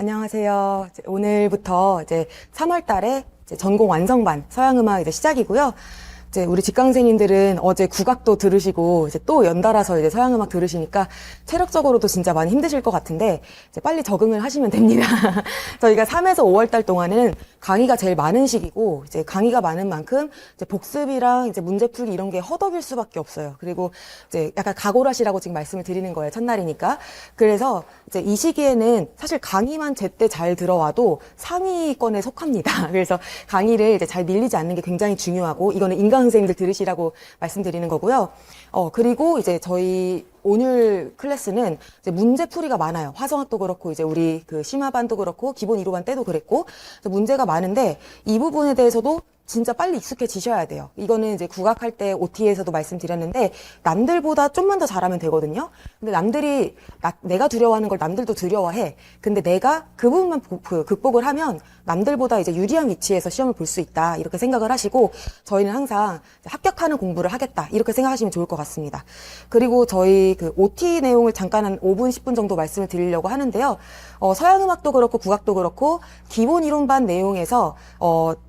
안녕하세요. 오늘부터 이제 3월 달에 전공 완성반 서양음악 이제 시작이고요. 이제 우리 직강생님들은 어제 국악도 들으시고 이제 또 연달아서 이제 서양음악 들으시니까 체력적으로도 진짜 많이 힘드실 것 같은데 이제 빨리 적응을 하시면 됩니다. 저희가 3에서 5월 달 동안은 강의가 제일 많은 시기고 이제 강의가 많은 만큼 이제 복습이랑 이제 문제 풀기 이런 게 허덕일 수밖에 없어요. 그리고 이제 약간 각오하시라고 지금 말씀을 드리는 거예요. 첫날이니까. 그래서 이제 이 시기에는 사실 강의만 제때 잘 들어와도 상위권에 속합니다. 그래서 강의를 이제 잘 밀리지 않는 게 굉장히 중요하고 이거는 인강 선생님들 들으시라고 말씀드리는 거고요. 그리고 이제 저희 오늘 클래스는 이제 문제풀이가 많아요. 화성학도 그렇고 이제 우리 그 심화반도 그렇고 기본 1호반 때도 그랬고 문제가 많은데 이 부분에 대해서도 진짜 빨리 익숙해지셔야 돼요. 이거는 이제 국악할 때 OT에서도 말씀드렸는데 남들보다 좀만 더 잘하면 되거든요. 근데 남들이 내가 두려워하는 걸 남들도 두려워해. 근데 내가 그 부분만 극복을 하면 남들보다 이제 유리한 위치에서 시험을 볼 수 있다. 이렇게 생각을 하시고 저희는 항상 합격하는 공부를 하겠다. 이렇게 생각하시면 좋을 것 같습니다. 그리고 저희 그 OT 내용을 잠깐 한 5분, 10분 정도 말씀을 드리려고 하는데요. 서양음악도 그렇고 국악도 그렇고 기본 이론반 내용에서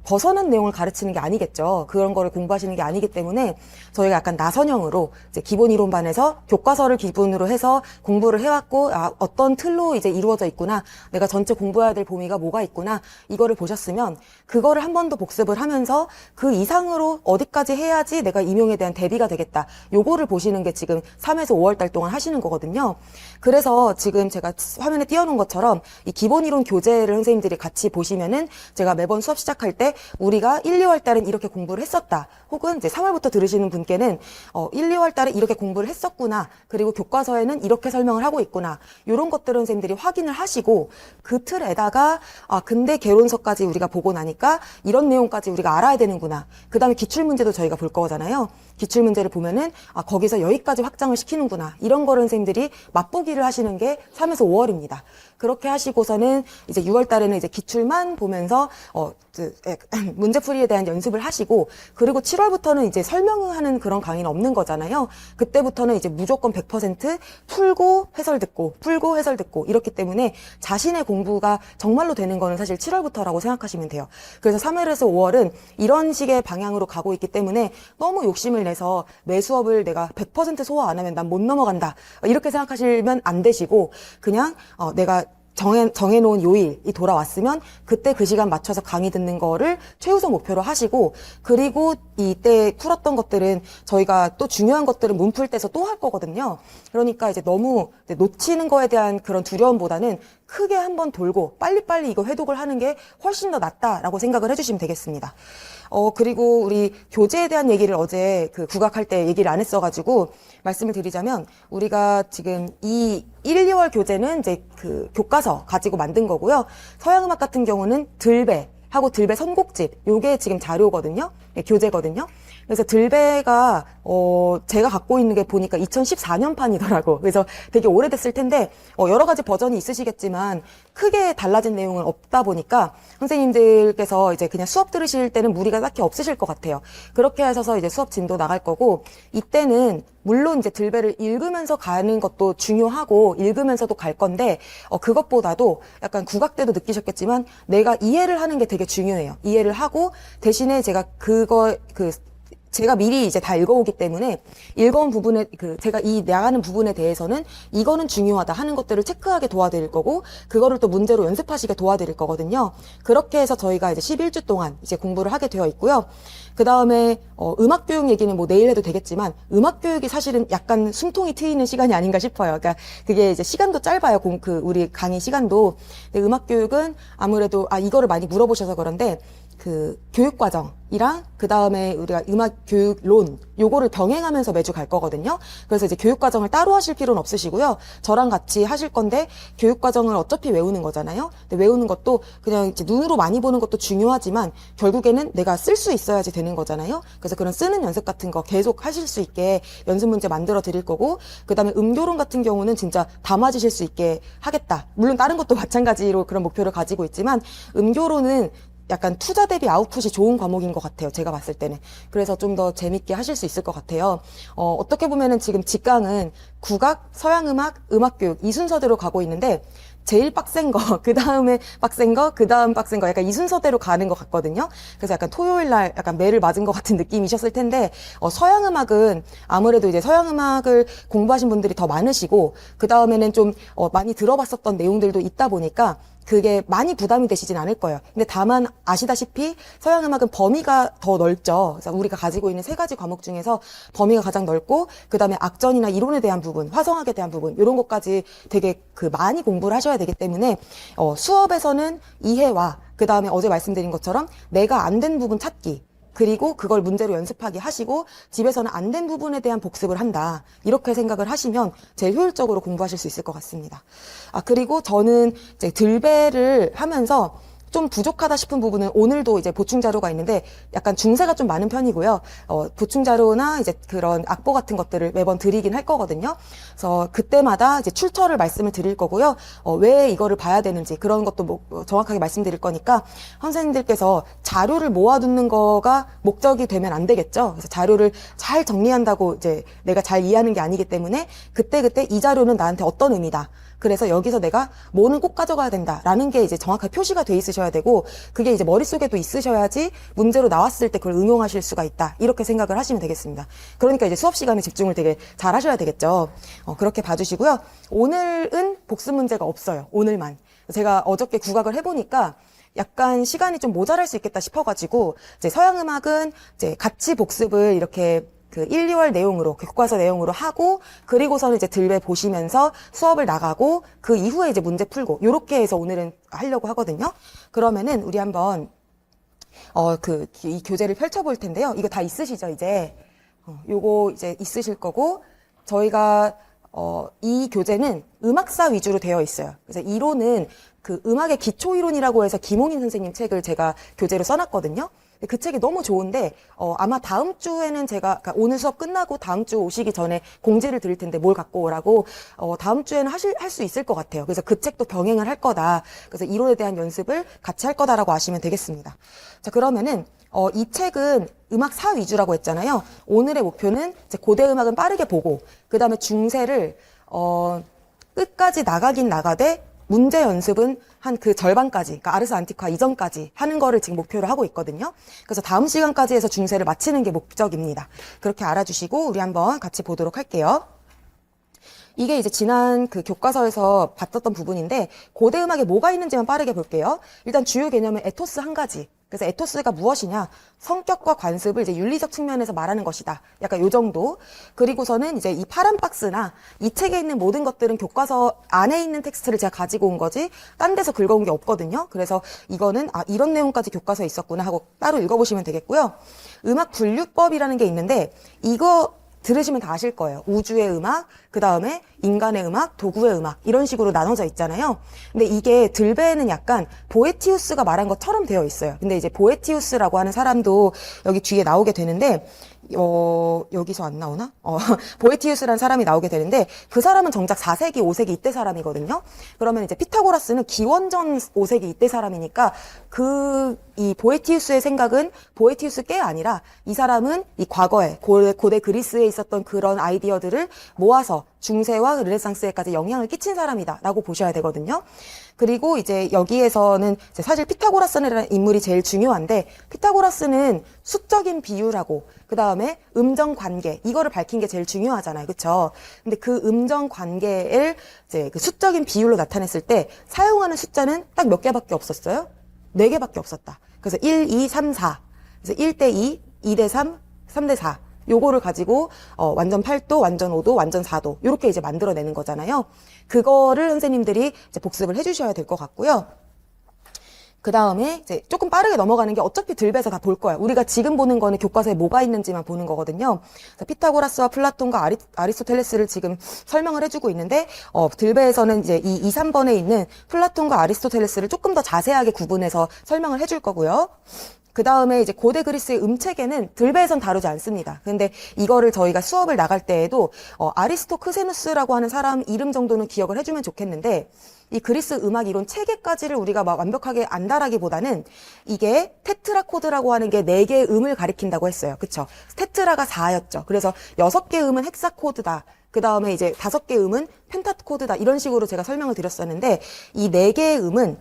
벗어난 내용을 가르치는 게 아니겠죠. 그런 거를 공부하시는 게 아니기 때문에 저희가 약간 나선형으로 이제 기본 이론반에서 교과서를 기본으로 해서 공부를 해왔고 어떤 틀로 이제 이루어져 있구나. 내가 전체 공부해야 될 범위가 뭐가 있구나. 이거를 보셨으면 그거를 한 번 더 복습을 하면서 그 이상으로 어디까지 해야지 내가 임용에 대한 대비가 되겠다. 요거를 보시는 게 지금 3에서 5월 달 동안 하시는 거거든요. 그래서 지금 제가 화면에 띄워놓은 것처럼 이 기본 이론 교재를 선생님들이 같이 보시면은 제가 매번 수업 시작할 때 우리가 1, 2월 달엔 이렇게 공부를 했었다. 혹은 이제 3월부터 들으시는 분께는 1, 2월 달에 이렇게 공부를 했었구나. 그리고 교과서에는 이렇게 설명을 하고 있구나. 이런 것들은 선생님들이 확인을 하시고 그 틀에다가 근데 개론서까지 우리가 보고 나니까 이런 내용까지 우리가 알아야 되는구나. 그 다음에 기출문제도 저희가 볼 거잖아요. 기출문제를 보면은 거기서 여기까지 확장을 시키는구나. 이런 거를 선생님들이 맛보기를 하시는 게 3에서 5월입니다. 그렇게 하시고서는 이제 6월 달에는 이제 기출만 보면서 문제풀이에 대한 연습을 하시고 그리고 7월부터는 이제 설명하는 그런 강의는 없는 거잖아요. 그때부터는 이제 무조건 100% 풀고 해설 듣고 이렇기 때문에 자신의 공부가 정말로 되는 거는 사실 7월부터라고 생각하시면 돼요. 그래서 3월에서 5월은 이런 식의 방향으로 가고 있기 때문에 너무 욕심을 내서 매 수업을 내가 100% 소화 안 하면 난 못 넘어간다. 이렇게 생각하시면 안 되시고 그냥 내가 정해놓은 요일이 돌아왔으면 그때 그 시간 맞춰서 강의 듣는 거를 최우선 목표로 하시고 그리고 이때 풀었던 것들은 저희가 또 중요한 것들은 문풀 때서 또 할 거거든요. 그러니까 이제 너무 놓치는 거에 대한 그런 두려움보다는 크게 한번 돌고 빨리빨리 이거 회독을 하는 게 훨씬 더 낫다라고 생각을 해주시면 되겠습니다. 그리고 우리 교재에 대한 얘기를 어제 그 국악할 때 얘기를 안 했어가지고 말씀을 드리자면 우리가 지금 이 1, 2월 교재는 이제 그 교과서 가지고 만든 거고요. 서양음악 같은 경우는 들배하고 들배 선곡집 요게 지금 자료거든요. 교재거든요. 그래서 들배가 제가 갖고 있는 게 보니까 2014년판이더라고. 그래서 되게 오래됐을 텐데 여러 가지 버전이 있으시겠지만 크게 달라진 내용은 없다 보니까 선생님들께서 이제 그냥 수업 들으실 때는 무리가 딱히 없으실 것 같아요. 그렇게 하셔서 이제 수업 진도 나갈 거고 이때는 물론 이제 들배를 읽으면서 가는 것도 중요하고 읽으면서도 갈 건데 그것보다도 약간 국악 때도 느끼셨겠지만 내가 이해를 하는 게 되게 중요해요. 이해를 하고 대신에 제가 제가 미리 이제 다 읽어오기 때문에 읽어온 부분에 제가 이 나가는 부분에 대해서는 이거는 중요하다 하는 것들을 체크하게 도와드릴 거고 그거를 또 문제로 연습하시게 도와드릴 거거든요. 그렇게 해서 저희가 이제 11주 동안 이제 공부를 하게 되어 있고요. 그 다음에 음악 교육 얘기는 뭐 내일 해도 되겠지만 음악 교육이 사실은 약간 숨통이 트이는 시간이 아닌가 싶어요. 그러니까 그게 이제 시간도 짧아요. 우리 강의 시간도. 근데 음악 교육은 아무래도 이거를 많이 물어보셔서 그런데 그 교육과정이랑 그 다음에 우리가 음악교육론 요거를 병행하면서 매주 갈 거거든요. 그래서 이제 교육과정을 따로 하실 필요는 없으시고요. 저랑 같이 하실 건데 교육과정을 어차피 외우는 거잖아요. 근데 외우는 것도 그냥 이제 눈으로 많이 보는 것도 중요하지만 결국에는 내가 쓸 수 있어야지 되는 거잖아요. 그래서 그런 쓰는 연습 같은 거 계속 하실 수 있게 연습 문제 만들어 드릴 거고 그 다음에 음교론 같은 경우는 진짜 다 맞으실 수 있게 하겠다. 물론 다른 것도 마찬가지로 그런 목표를 가지고 있지만 음교론은 약간 투자 대비 아웃풋이 좋은 과목인 것 같아요. 제가 봤을 때는. 그래서 좀 더 재밌게 하실 수 있을 것 같아요. 어떻게 보면은 지금 직강은 국악, 서양음악, 음악교육 이 순서대로 가고 있는데 제일 빡센 거, 그 다음에 빡센 거, 그 다음 빡센 거, 약간 이 순서대로 가는 것 같거든요. 그래서 약간 토요일 날 약간 매를 맞은 것 같은 느낌이셨을 텐데, 서양 음악은 아무래도 이제 서양 음악을 공부하신 분들이 더 많으시고, 그 다음에는 좀 많이 들어봤었던 내용들도 있다 보니까 그게 많이 부담이 되시진 않을 거예요. 근데 다만 아시다시피 서양 음악은 범위가 더 넓죠. 그래서 우리가 가지고 있는 세 가지 과목 중에서 범위가 가장 넓고, 그 다음에 악전이나 이론에 대한 부분, 화성학에 대한 부분, 이런 것까지 되게 많이 공부를 하셔야 되기 때문에 수업에서는 이해와, 그 다음에 어제 말씀드린 것처럼 내가 안 된 부분 찾기, 그리고 그걸 문제로 연습하기 하시고, 집에서는 안 된 부분에 대한 복습을 한다, 이렇게 생각을 하시면 제일 효율적으로 공부하실 수 있을 것 같습니다. 그리고 저는 이제 들배를 하면서 좀 부족하다 싶은 부분은 오늘도 이제 보충 자료가 있는데 약간 중세가 좀 많은 편이고요. 보충 자료나 이제 그런 악보 같은 것들을 매번 드리긴 할 거거든요. 그래서 그때마다 이제 출처를 말씀을 드릴 거고요. 왜 이거를 봐야 되는지 그런 것도 정확하게 말씀드릴 거니까 선생님들께서 자료를 모아두는 거가 목적이 되면 안 되겠죠. 그래서 자료를 잘 정리한다고 이제 내가 잘 이해하는 게 아니기 때문에 그때그때 이 자료는 나한테 어떤 의미다, 그래서 여기서 내가 뭐는 꼭 가져가야 된다라는 게 이제 정확하게 표시가 돼 있으셔야 되고, 그게 이제 머릿속에도 있으셔야지 문제로 나왔을 때 그걸 응용하실 수가 있다, 이렇게 생각을 하시면 되겠습니다. 그러니까 이제 수업 시간에 집중을 되게 잘 하셔야 되겠죠. 그렇게 봐주시고요. 오늘은 복습 문제가 없어요. 오늘만. 제가 어저께 국악을 해보니까 약간 시간이 좀 모자랄 수 있겠다 싶어가지고, 이제 서양 음악은 이제 같이 복습을 이렇게 1, 2월 내용으로, 교과서 내용으로 하고, 그리고서는 이제 들배 보시면서 수업을 나가고, 그 이후에 이제 문제 풀고, 요렇게 해서 오늘은 하려고 하거든요. 그러면은 우리 한번, 이 교재를 펼쳐볼 텐데요. 이거 다 있으시죠, 이제? 요거 이제 있으실 거고, 저희가, 이 교재는 음악사 위주로 되어 있어요. 그래서 이론은 음악의 기초 이론이라고 해서 김홍인 선생님 책을 제가 교재로 써놨거든요. 그 책이 너무 좋은데 아마 다음 주에는 제가, 그러니까 오늘 수업 끝나고 다음 주 오시기 전에 공지를 드릴 텐데 뭘 갖고 오라고, 다음 주에는 할 수 있을 것 같아요. 그래서 그 책도 병행을 할 거다. 그래서 이론에 대한 연습을 같이 할 거다라고 아시면 되겠습니다. 자, 그러면은 이 책은 음악사 위주라고 했잖아요. 오늘의 목표는 이제 고대 음악은 빠르게 보고, 그 다음에 중세를 끝까지 나가긴 나가되 문제 연습은 한 그 절반까지, 그러니까 아르스 안티카 이전까지 하는 거를 지금 목표로 하고 있거든요. 그래서 다음 시간까지 해서 중세를 마치는 게 목적입니다. 그렇게 알아주시고 우리 한번 같이 보도록 할게요. 이게 이제 지난 교과서에서 봤었던 부분인데, 고대 음악에 뭐가 있는지만 빠르게 볼게요. 일단 주요 개념은 에토스 한 가지. 그래서 에토스가 무엇이냐? 성격과 관습을 이제 윤리적 측면에서 말하는 것이다. 약간 요 정도. 그리고서는 이제 이 파란 박스나 이 책에 있는 모든 것들은 교과서 안에 있는 텍스트를 제가 가지고 온 거지 딴 데서 긁어온 게 없거든요. 그래서 이거는 이런 내용까지 교과서에 있었구나 하고 따로 읽어보시면 되겠고요. 음악 분류법이라는 게 있는데 이거 들으시면 다 아실 거예요. 우주의 음악, 그 다음에 인간의 음악, 도구의 음악, 이런 식으로 나눠져 있잖아요. 근데 이게 들배에는 약간 보에티우스가 말한 것처럼 되어 있어요. 근데 이제 보에티우스라고 하는 사람도 여기 뒤에 나오게 되는데, 여기서 안 나오나? 보에티우스라는 사람이 나오게 되는데, 그 사람은 정작 4세기, 5세기 이때 사람이거든요. 그러면 이제 피타고라스는 기원전 5세기 이때 사람이니까, 이 보에티우스의 생각은 보에티우스께 아니라, 이 사람은 이 과거에, 고대 그리스에 있었던 그런 아이디어들을 모아서 중세와 르네상스에까지 영향을 끼친 사람이다라고 보셔야 되거든요. 그리고 이제 여기에서는 이제 사실 피타고라스라는 인물이 제일 중요한데, 피타고라스는 수적인 비율하고 그 다음에 음정 관계, 이거를 밝힌 게 제일 중요하잖아요, 그렇죠? 근데 그 음정 관계를 이제 그 수적인 비율로 나타냈을 때 사용하는 숫자는 딱 몇 개밖에 없었어요? 4개밖에 없었다. 그래서 1, 2, 3, 4. 그래서 1대 2, 2대 3, 3대 4. 요거를 가지고 완전 8도, 완전 5도, 완전 4도 이렇게 이제 만들어내는 거잖아요. 그거를 선생님들이 이제 복습을 해주셔야 될 것 같고요. 그 다음에 이제 조금 빠르게 넘어가는 게 어차피 들배에서 다 볼 거야. 우리가 지금 보는 거는 교과서에 뭐가 있는지만 보는 거거든요. 그래서 피타고라스와 플라톤과 아리스토텔레스를 지금 설명을 해주고 있는데, 들배에서는 이제 이 2, 3번에 있는 플라톤과 아리스토텔레스를 조금 더 자세하게 구분해서 설명을 해줄 거고요. 그 다음에 이제 고대 그리스의 음체계는 들배에선 다루지 않습니다. 근데 이거를 저희가 수업을 나갈 때에도 아리스토크세누스라고 하는 사람 이름 정도는 기억을 해주면 좋겠는데, 이 그리스 음악 이론 체계까지를 우리가 막 완벽하게 안다라기보다는 이게 테트라코드라고 하는 게 4개의 음을 가리킨다고 했어요. 그쵸? 테트라가 4였죠. 그래서 6개의 음은 헥사코드다. 그 다음에 이제 5개 음은 펜타코드다. 이런 식으로 제가 설명을 드렸었는데, 이 4개의 음은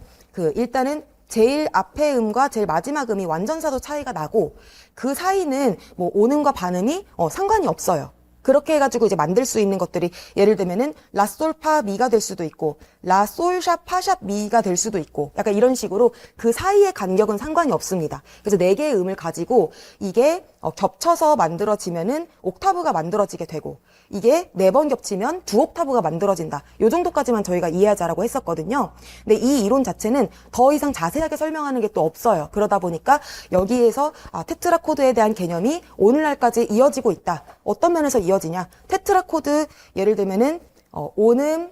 일단은 제일 앞에 음과 제일 마지막 음이 완전사도 차이가 나고, 그 사이는 뭐 오음과 반음이 상관이 없어요. 그렇게 해가지고 이제 만들 수 있는 것들이, 예를 들면은 라솔파 미가 될 수도 있고 라솔샵 파샵 미가 될 수도 있고, 약간 이런 식으로 그 사이의 간격은 상관이 없습니다. 그래서 4개의 음을 가지고 이게 겹쳐서 만들어지면은 옥타브가 만들어지게 되고, 이게 4번 겹치면 2옥타브가 만들어진다. 요 정도까지만 저희가 이해하자라고 했었거든요. 근데 이 이론 자체는 더 이상 자세하게 설명하는 게 또 없어요. 그러다 보니까 여기에서 테트라코드에 대한 개념이 오늘날까지 이어지고 있다. 어떤 면에서 이어지냐? 테트라코드, 예를 들면은 온음,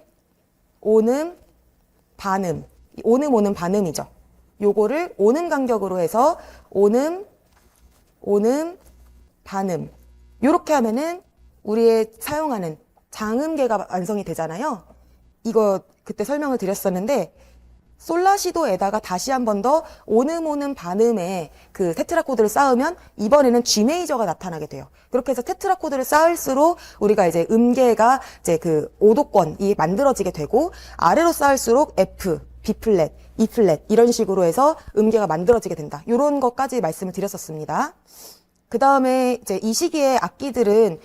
반음. 온음, 반음이죠. 요거를 온음 간격으로 해서 온음, 반음. 요렇게 하면은 우리의 사용하는 장음계가 완성이 되잖아요. 이거 그때 설명을 드렸었는데, 솔라시도에다가 다시 한 번 더 온음, 반음에 그 테트라코드를 쌓으면 이번에는 G 메이저가 나타나게 돼요. 그렇게 해서 테트라코드를 쌓을수록 우리가 이제 음계가 이제 그 5도권이 만들어지게 되고, 아래로 쌓을수록 F, B 플랫, E 플랫 이런 식으로 해서 음계가 만들어지게 된다. 이런 것까지 말씀을 드렸었습니다. 그 다음에 이제 이 시기에 악기들은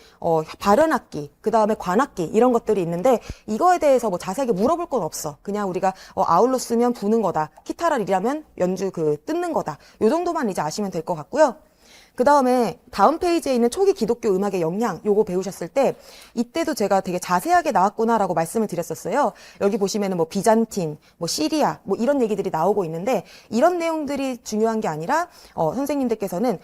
발연악기, 그 다음에 관악기 이런 것들이 있는데, 이거에 대해서 뭐 자세하게 물어볼 건 없어. 그냥 우리가 아울러 쓰면 부는 거다, 키타랄이라면 연주 뜯는 거다, 요 정도만 이제 아시면 될 것 같고요. 그 다음에 다음 페이지에 있는 초기 기독교 음악의 영향, 요거 배우셨을 때 이때도 제가 되게 자세하게 나왔구나라고 말씀을 드렸었어요. 여기 보시면은 뭐 비잔틴, 뭐 시리아, 뭐 이런 얘기들이 나오고 있는데, 이런 내용들이 중요한 게 아니라 선생님들께서는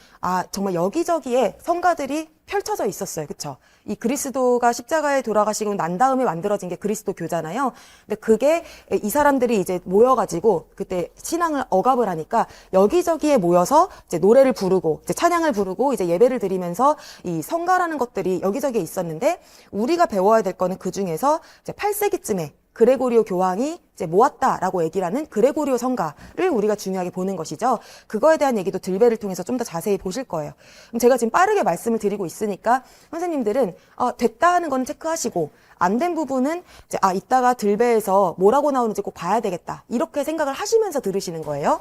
정말 여기저기에 성가들이 펼쳐져 있었어요. 그쵸? 이 그리스도가 십자가에 돌아가시고 난 다음에 만들어진 게 그리스도 교잖아요. 근데 그게 이 사람들이 이제 모여가지고 그때 신앙을 억압을 하니까 여기저기에 모여서 이제 노래를 부르고 이제 찬양을 부르고 이제 예배를 드리면서 이 성가라는 것들이 여기저기에 있었는데, 우리가 배워야 될 거는 그 중에서 이제 8세기쯤에 그레고리오 교황이 이제 모았다라고 얘기를 하는 그레고리오 성가를 우리가 중요하게 보는 것이죠. 그거에 대한 얘기도 들배를 통해서 좀 더 자세히 보실 거예요. 그럼 제가 지금 빠르게 말씀을 드리고 있으니까 선생님들은 됐다 하는 건 체크하시고, 안 된 부분은 이제 이따가 들배에서 뭐라고 나오는지 꼭 봐야 되겠다, 이렇게 생각을 하시면서 들으시는 거예요.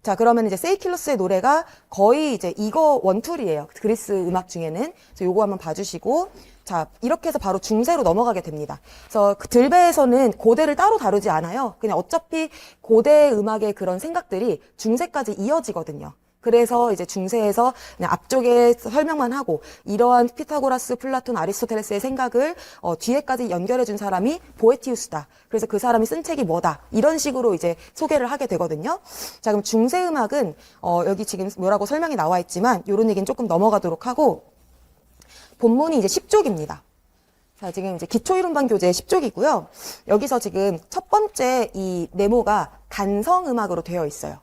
자, 그러면 이제 세이킬로스의 노래가 거의 이제 이거 원툴이에요. 그리스 음악 중에는. 그래서 요거 한번 봐주시고, 자, 이렇게 해서 바로 중세로 넘어가게 됩니다. 그래서 그 들배에서는 고대를 따로 다루지 않아요. 그냥 어차피 고대 음악의 그런 생각들이 중세까지 이어지거든요. 그래서 이제 중세에서 그냥 앞쪽에 설명만 하고, 이러한 피타고라스, 플라톤, 아리스토텔레스의 생각을 뒤에까지 연결해 준 사람이 보에티우스다. 그래서 그 사람이 쓴 책이 뭐다. 이런 식으로 이제 소개를 하게 되거든요. 자, 그럼 중세 음악은 여기 지금 뭐라고 설명이 나와 있지만 요런 얘기는 조금 넘어가도록 하고, 본문이 이제 10쪽입니다. 자, 지금 이제 기초이론반 교재 10쪽이고요. 여기서 지금 첫 번째 이 네모가 단성음악으로 되어 있어요.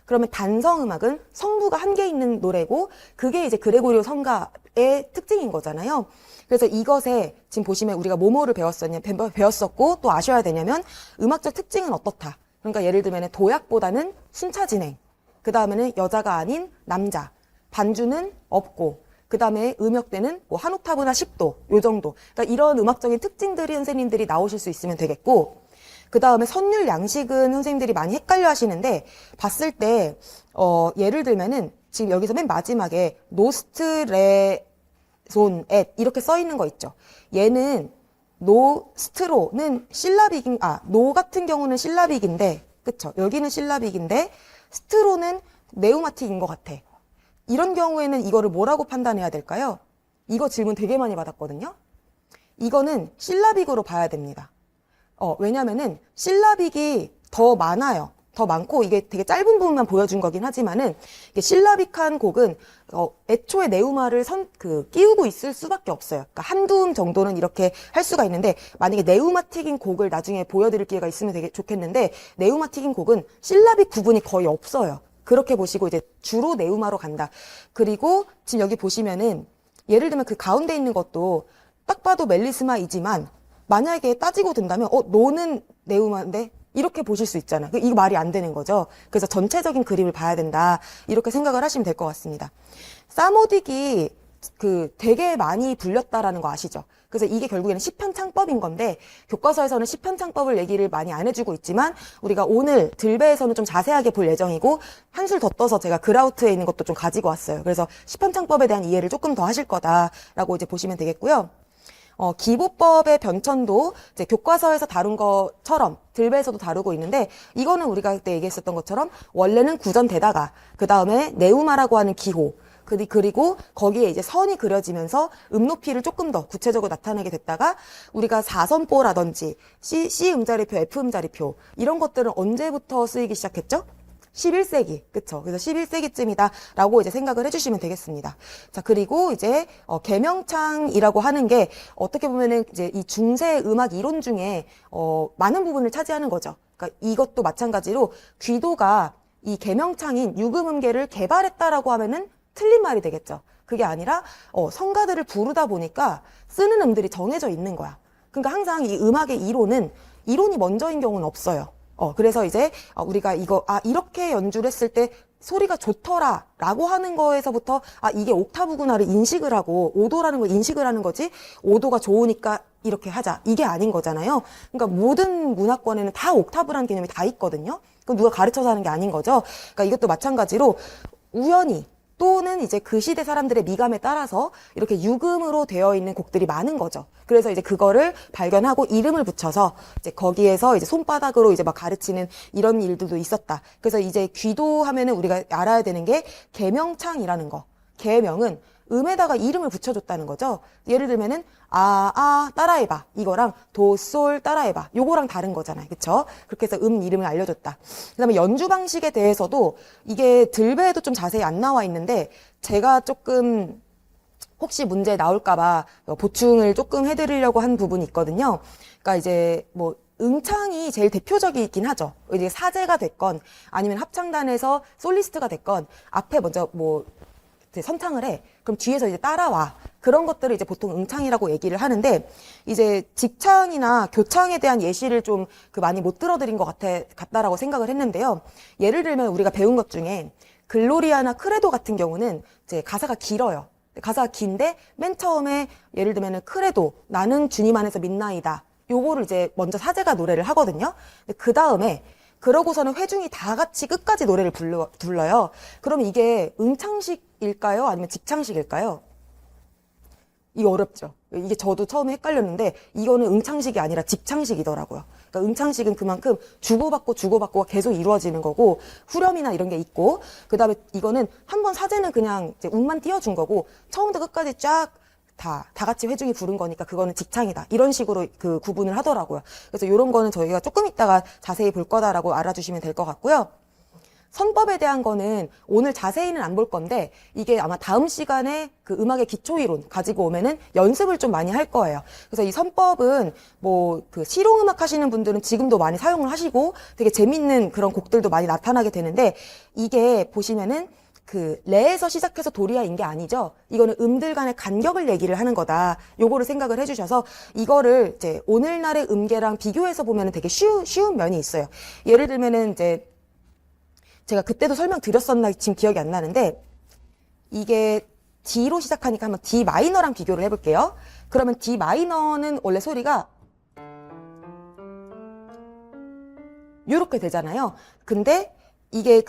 그러면 단성음악은 성부가 한 개 있는 노래고, 그게 이제 그레고리오 성가의 특징인 거잖아요. 그래서 이것에 지금 보시면 우리가 뭐뭐를 배웠었고 또 아셔야 되냐면, 음악적 특징은 어떻다. 그러니까 예를 들면 도약보다는 순차 진행, 그 다음에는 여자가 아닌 남자, 반주는 없고, 그 다음에 음역대는 뭐 한 옥타브나 10도 요 정도. 그러니까 이런 음악적인 특징들이 선생님들이 나오실 수 있으면 되겠고, 그 다음에 선율 양식은 선생님들이 많이 헷갈려 하시는데, 봤을 때 예를 들면은 지금 여기서 맨 마지막에 노스트레 손, 앳 이렇게 써 있는 거 있죠. 얘는 노스트로는 실라빅인, 노 같은 경우는 실라빅인데, 그쵸? 여기는 실라빅인데 스트로는 네우마틱인 것 같아. 이런 경우에는 이거를 뭐라고 판단해야 될까요? 이거 질문 되게 많이 받았거든요. 이거는 실라빅으로 봐야 됩니다. 왜냐면은 실라빅이 더 많아요. 더 많고, 이게 되게 짧은 부분만 보여준 거긴 하지만은, 이게 실라빅한 곡은 애초에 네우마를 끼우고 있을 수밖에 없어요. 그러니까 한두 음 정도는 이렇게 할 수가 있는데, 만약에 네우마틱인 곡을 나중에 보여드릴 기회가 있으면 되게 좋겠는데, 네우마틱인 곡은 실라빅 구분이 거의 없어요. 그렇게 보시고 이제 주로 네우마로 간다. 그리고 지금 여기 보시면은 예를 들면 그 가운데 있는 것도 딱 봐도 멜리스마이지만, 만약에 따지고 든다면 노는 네우마인데 이렇게 보실 수 있잖아. 이거 말이 안 되는 거죠. 그래서 전체적인 그림을 봐야 된다, 이렇게 생각을 하시면 될 것 같습니다. 사모딕이 되게 많이 불렸다라는 거 아시죠? 그래서 이게 결국에는 시편창법인 건데 교과서에서는 시편창법을 얘기를 많이 안 해주고 있지만 우리가 오늘 들배에서는 좀 자세하게 볼 예정이고 한술 더 떠서 제가 그라우트에 있는 것도 좀 가지고 왔어요. 그래서 시편창법에 대한 이해를 조금 더 하실 거다라고 이제 보시면 되겠고요. 기보법의 변천도 이제 교과서에서 다룬 것처럼 들배에서도 다루고 있는데 이거는 우리가 그때 얘기했었던 것처럼 원래는 구전되다가 그 다음에 네우마라고 하는 기호 그리고 거기에 이제 선이 그려지면서 높이를 조금 더 구체적으로 나타내게 됐다가 우리가 사선보라든지 C 음자리표, F 음자리표 이런 것들은 언제부터 쓰이기 시작했죠? 11세기, 그쵸? 그래서 11세기쯤이다 라고 이제 생각을 해주시면 되겠습니다. 자, 그리고 이제, 계명창이라고 하는 게 어떻게 보면은 이제 이 중세 음악 이론 중에, 많은 부분을 차지하는 거죠. 그러니까 이것도 마찬가지로 귀도가 이 계명창인 유금음계를 개발했다라고 하면은 틀린 말이 되겠죠. 그게 아니라, 성가들을 부르다 보니까 쓰는 음들이 정해져 있는 거야. 그러니까 항상 이 음악의 이론이 먼저인 경우는 없어요. 그래서 이제 우리가 이렇게 연주를 했을 때 소리가 좋더라 라고 하는 거에서부터 이게 옥타브구나를 인식을 하고 5도라는 걸 인식을 하는 거지 5도가 좋으니까 이렇게 하자 이게 아닌 거잖아요. 그러니까 모든 문화권에는 다 옥타브라는 개념이 다 있거든요. 그럼 누가 가르쳐서 하는 게 아닌 거죠. 그러니까 이것도 마찬가지로 우연히 또는 이제 그 시대 사람들의 미감에 따라서 이렇게 유금으로 되어 있는 곡들이 많은 거죠. 그래서 이제 그거를 발견하고 이름을 붙여서 이제 거기에서 이제 손바닥으로 이제 막 가르치는 이런 일들도 있었다. 그래서 이제 귀도하면은 우리가 알아야 되는 게 계명창이라는 거. 계명은 음에다가 이름을 붙여줬다는 거죠. 예를 들면은 따라해봐 이거랑 도솔 따라해봐 요거랑 다른 거잖아요. 그쵸? 그렇게 해서 이름을 알려줬다. 그 다음에 연주 방식에 대해서도 이게 들배에도 좀 자세히 안 나와 있는데 제가 조금 혹시 문제 나올까봐 보충을 조금 해드리려고 한 부분이 있거든요. 그러니까 이제 뭐 응창이 제일 대표적이긴 하죠. 이제 사제가 됐건 아니면 합창단에서 솔리스트가 됐건 앞에 먼저 선창을 해. 그럼 뒤에서 이제 따라와. 그런 것들을 이제 보통 응창이라고 얘기를 하는데, 이제 직창이나 교창에 대한 예시를 좀 많이 못 들어드린 것 같다라고 생각을 했는데요. 예를 들면 우리가 배운 것 중에 글로리아나 크레도 같은 경우는 이제 가사가 길어요. 가사가 긴데 맨 처음에 예를 들면 크레도, 나는 주님 안에서 믿나이다. 요거를 이제 먼저 사제가 노래를 하거든요. 그 다음에 그러고서는 회중이 다 같이 끝까지 노래를 불러요. 그럼 이게 응창식일까요? 아니면 직창식일까요? 이거 어렵죠. 이게 저도 처음에 헷갈렸는데 이거는 응창식이 아니라 직창식이더라고요. 그러니까 응창식은 그만큼 주고받고가 계속 이루어지는 거고 후렴이나 이런 게 있고 그 다음에 이거는 한번 사제는 그냥 이제 운만 띄워준 거고 처음부터 끝까지 쫙 다 같이 회중이 부른 거니까 그거는 직창이다. 이런 식으로 그 구분을 하더라고요. 그래서 이런 거는 저희가 조금 이따가 자세히 볼 거다라고 알아주시면 될 것 같고요. 선법에 대한 거는 오늘 자세히는 안 볼 건데 이게 아마 다음 시간에 그 음악의 기초 이론 가지고 오면은 연습을 좀 많이 할 거예요. 그래서 이 선법은 그 실용음악 하시는 분들은 지금도 많이 사용을 하시고 되게 재밌는 그런 곡들도 많이 나타나게 되는데 이게 보시면은 레에서 시작해서 도리아인 게 아니죠. 이거는 음들 간의 간격을 얘기를 하는 거다. 요거를 생각을 해주셔서 이거를 이제 오늘날의 음계랑 비교해서 보면은 되게 쉬운 면이 있어요. 예를 들면은 이제 제가 그때도 설명드렸었나 지금 기억이 안 나는데 이게 D로 시작하니까 한번 D 마이너랑 비교를 해볼게요. 그러면 D 마이너는 원래 소리가 요렇게 되잖아요. 근데 이게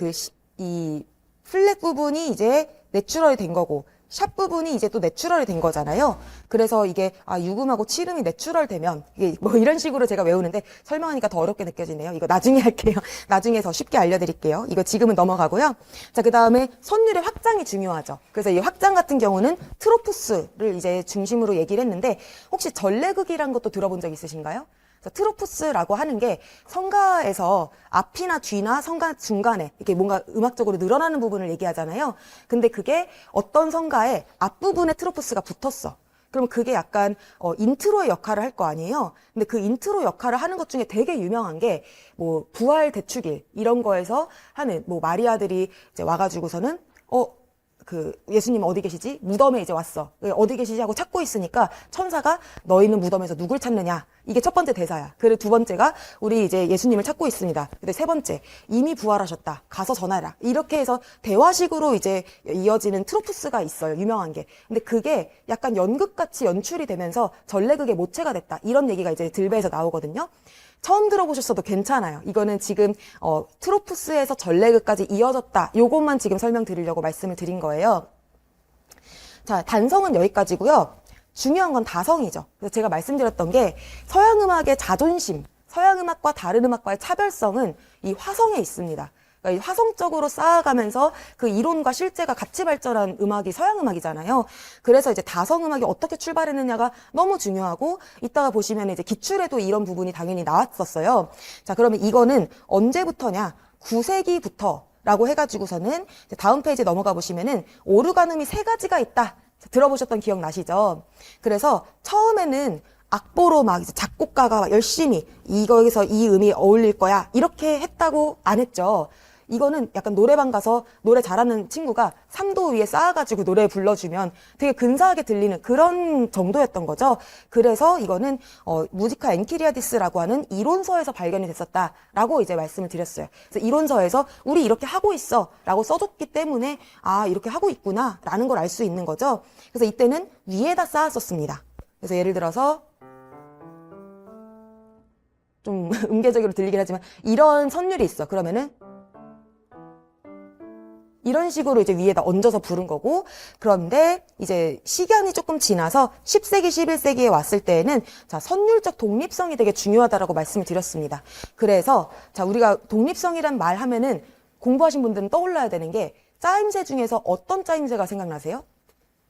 이 플랫 부분이 이제 내추럴이 된 거고 샵 부분이 이제 또 내추럴이 된 거잖아요. 그래서 이게 유금하고 칠음이 내추럴 되면 이게 이런 식으로 제가 외우는데 설명하니까 더 어렵게 느껴지네요. 이거 나중에 할게요. 나중에 더 쉽게 알려드릴게요. 이거 지금은 넘어가고요. 자, 그 다음에 선율의 확장이 중요하죠. 그래서 이 확장 같은 경우는 트로푸스를 이제 중심으로 얘기를 했는데 혹시 전래극이란 것도 들어본 적 있으신가요? 트로푸스라고 하는 게 성가에서 앞이나 뒤나 성가 중간에 이렇게 뭔가 음악적으로 늘어나는 부분을 얘기하잖아요. 근데 그게 어떤 성가에 앞부분에 트로푸스가 붙었어. 그러면 그게 약간 인트로의 역할을 할 거 아니에요. 근데 그 인트로 역할을 하는 것 중에 되게 유명한 게 부활 대축일 이런 거에서 하는 마리아들이 이제 와가지고서는 예수님 어디 계시지? 무덤에 이제 왔어. 어디 계시지? 하고 찾고 있으니까 천사가 너희는 무덤에서 누굴 찾느냐? 이게 첫 번째 대사야. 그리고 두 번째가 우리 이제 예수님을 찾고 있습니다. 근데 세 번째, 이미 부활하셨다. 가서 전하라. 이렇게 해서 대화식으로 이제 이어지는 트로프스가 있어요. 유명한 게. 근데 그게 약간 연극같이 연출이 되면서 전래극의 모체가 됐다. 이런 얘기가 이제 들배에서 나오거든요. 처음 들어보셨어도 괜찮아요. 이거는 지금 트로프스에서 전래극까지 이어졌다. 요것만 지금 설명드리려고 말씀을 드린 거예요. 자, 단성은 여기까지고요. 중요한 건 다성이죠. 그래서 제가 말씀드렸던 게 서양 음악의 자존심, 서양 음악과 다른 음악과의 차별성은 이 화성에 있습니다. 그러니까 이 화성적으로 쌓아가면서 그 이론과 실제가 같이 발전한 음악이 서양 음악이잖아요. 그래서 이제 다성 음악이 어떻게 출발했느냐가 너무 중요하고, 이따가 보시면 이제 기출에도 이런 부분이 당연히 나왔었어요. 자, 그러면 이거는 언제부터냐? 9세기부터 라고 해가지고서는 다음 페이지 넘어가 보시면은 오르가눔이 세 가지가 있다. 들어보셨던 기억 나시죠? 그래서 처음에는 악보로 막 이제 작곡가가 막 열심히 이거에서 이 음이 어울릴 거야 이렇게 했다고 안 했죠. 이거는 약간 노래방 가서 노래 잘하는 친구가 상도 위에 쌓아가지고 노래 불러주면 되게 근사하게 들리는 그런 정도였던 거죠. 그래서 이거는 무지카 엔키리아디스라고 하는 이론서에서 발견이 됐었다라고 이제 말씀을 드렸어요. 그래서 이론서에서 우리 이렇게 하고 있어라고 써줬기 때문에 아 이렇게 하고 있구나라는 걸 알 수 있는 거죠. 그래서 이때는 위에다 쌓았었습니다. 그래서 예를 들어서 좀 음계적으로 들리긴 하지만 이런 선율이 있어. 그러면은 이런 식으로 이제 위에다 얹어서 부른 거고, 그런데 이제 시간이 조금 지나서 10세기, 11세기에 왔을 때에는 자, 선율적 독립성이 되게 중요하다라고 말씀을 드렸습니다. 그래서 자, 우리가 독립성이란 말 하면은 공부하신 분들은 떠올라야 되는 게 짜임새 중에서 어떤 짜임새가 생각나세요?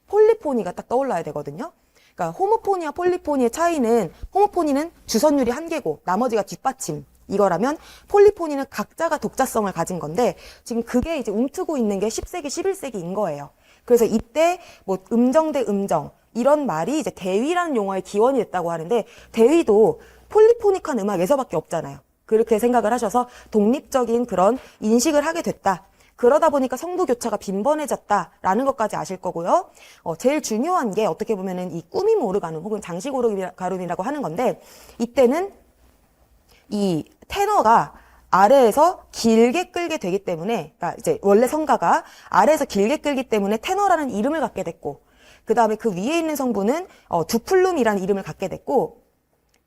폴리포니가 딱 떠올라야 되거든요. 그러니까 호모포니와 폴리포니의 차이는 호모포니는 주선율이 한 개고 나머지가 뒷받침. 이거라면 폴리포니는 각자가 독자성을 가진 건데 지금 그게 이제 움트고 있는 게 10세기, 11세기인 거예요. 그래서 이때 뭐 음정 대 음정 이런 말이 이제 대위라는 용어의 기원이 됐다고 하는데 대위도 폴리포닉한 음악에서밖에 없잖아요. 그렇게 생각을 하셔서 독립적인 그런 인식을 하게 됐다. 그러다 보니까 성부 교차가 빈번해졌다라는 것까지 아실 거고요. 제일 중요한 게 어떻게 보면은 이 꾸밈 오르가눔 혹은 장식 오르가눔이라고 하는 건데 이때는 이 테너가 아래에서 길게 끌게 되기 때문에, 그러니까 이제 원래 성가가 아래에서 길게 끌기 때문에 테너라는 이름을 갖게 됐고, 그 다음에 그 위에 있는 성부는 두플룸이라는 이름을 갖게 됐고,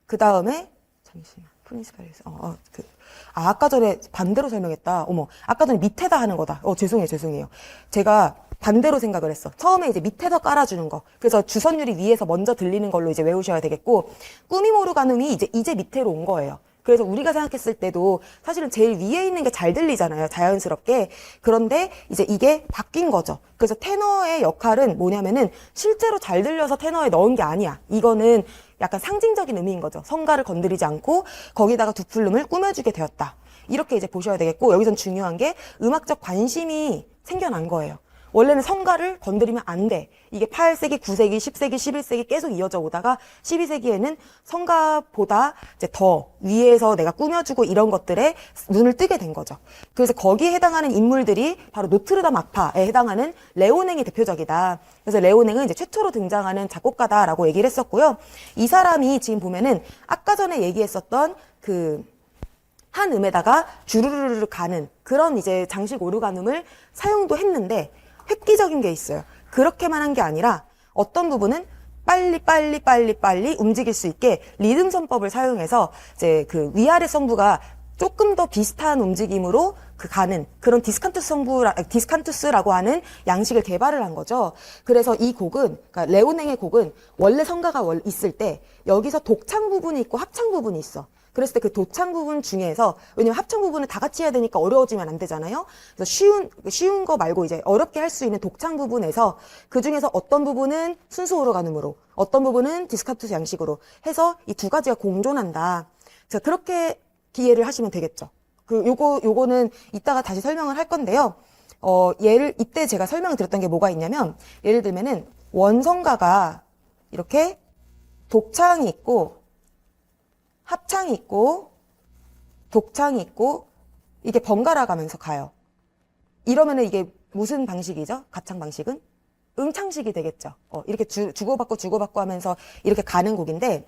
그 다음에 잠시만 프린시팔리스 아까 전에 반대로 설명했다. 어머, 아까 전에 밑에다 하는 거다. 죄송해요. 제가 반대로 생각을 했어. 처음에 이제 밑에서 깔아주는 거. 그래서 주선율이 위에서 먼저 들리는 걸로 이제 외우셔야 되겠고, 꾸밈 오르가눔이 이제 밑으로 온 거예요. 그래서 우리가 생각했을 때도 사실은 제일 위에 있는 게 잘 들리잖아요. 자연스럽게. 그런데 이제 이게 바뀐 거죠. 그래서 테너의 역할은 뭐냐면은 실제로 잘 들려서 테너에 넣은 게 아니야. 이거는 약간 상징적인 의미인 거죠. 성가를 건드리지 않고 거기다가 두플룸을 꾸며주게 되었다. 이렇게 이제 보셔야 되겠고, 여기선 중요한 게 음악적 관심이 생겨난 거예요. 원래는 성가를 건드리면 안 돼. 이게 8세기, 9세기, 10세기, 11세기 계속 이어져 오다가 12세기에는 성가보다 이제 더 위에서 내가 꾸며주고 이런 것들에 눈을 뜨게 된 거죠. 그래서 거기에 해당하는 인물들이 바로 노트르담 악파에 해당하는 레오냉이 대표적이다. 그래서 레오냉은 이제 최초로 등장하는 작곡가다라고 얘기를 했었고요. 이 사람이 지금 보면은 아까 전에 얘기했었던 한 음에다가 주르르르 가는 그런 이제 장식 오르가눔을 사용도 했는데 획기적인 게 있어요. 그렇게만 한 게 아니라 어떤 부분은 빨리 움직일 수 있게 리듬 선법을 사용해서 이제 그 위아래 성부가 조금 더 비슷한 움직임으로 가는 그런 디스칸투스라고 하는 양식을 개발을 한 거죠. 그래서 이 곡은, 그러니까 레오냉의 곡은 원래 성가가 있을 때 여기서 독창 부분이 있고 합창 부분이 있어. 그랬을 때 그 도창 부분 중에서, 왜냐면 합창 부분을 다 같이 해야 되니까 어려워지면 안 되잖아요. 그래서 쉬운 거 말고 이제 어렵게 할 수 있는 독창 부분에서 그 중에서 어떤 부분은 순수 오르가눔으로, 어떤 부분은 디스카투스 양식으로 해서 이 두 가지가 공존한다. 자, 그렇게 기회를 하시면 되겠죠. 요거는 이따가 다시 설명을 할 건데요. 이때 제가 설명을 드렸던 게 뭐가 있냐면, 예를 들면은 원성가가 이렇게 독창이 있고, 합창이 있고 독창이 있고 이게 번갈아 가면서 가요. 이러면은 이게 무슨 방식이죠? 가창 방식은? 음창식이 되겠죠. 이렇게 주고받고 하면서 이렇게 가는 곡인데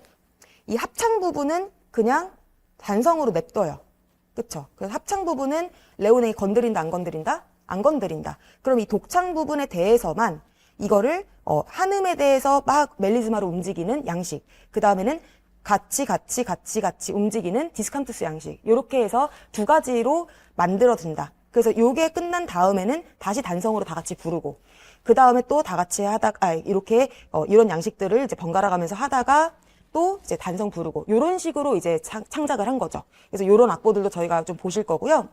이 합창 부분은 그냥 단성으로 냅둬요. 그쵸? 그래서 합창 부분은 레오네이 건드린다, 안 건드린다? 안 건드린다. 그럼 이 독창 부분에 대해서만 이거를 한음에 대해서 막 멜리즈마로 움직이는 양식. 그 다음에는 같이 움직이는 디스칸투스 양식. 이렇게 해서 두 가지로 만들어진다. 그래서 요게 끝난 다음에는 다시 단성으로 다 같이 부르고, 그 다음에 또 다 같이 이렇게 이런 양식들을 이제 번갈아 가면서 하다가 또 이제 단성 부르고, 요런 식으로 이제 창작을 한 거죠. 그래서 요런 악보들도 저희가 좀 보실 거고요.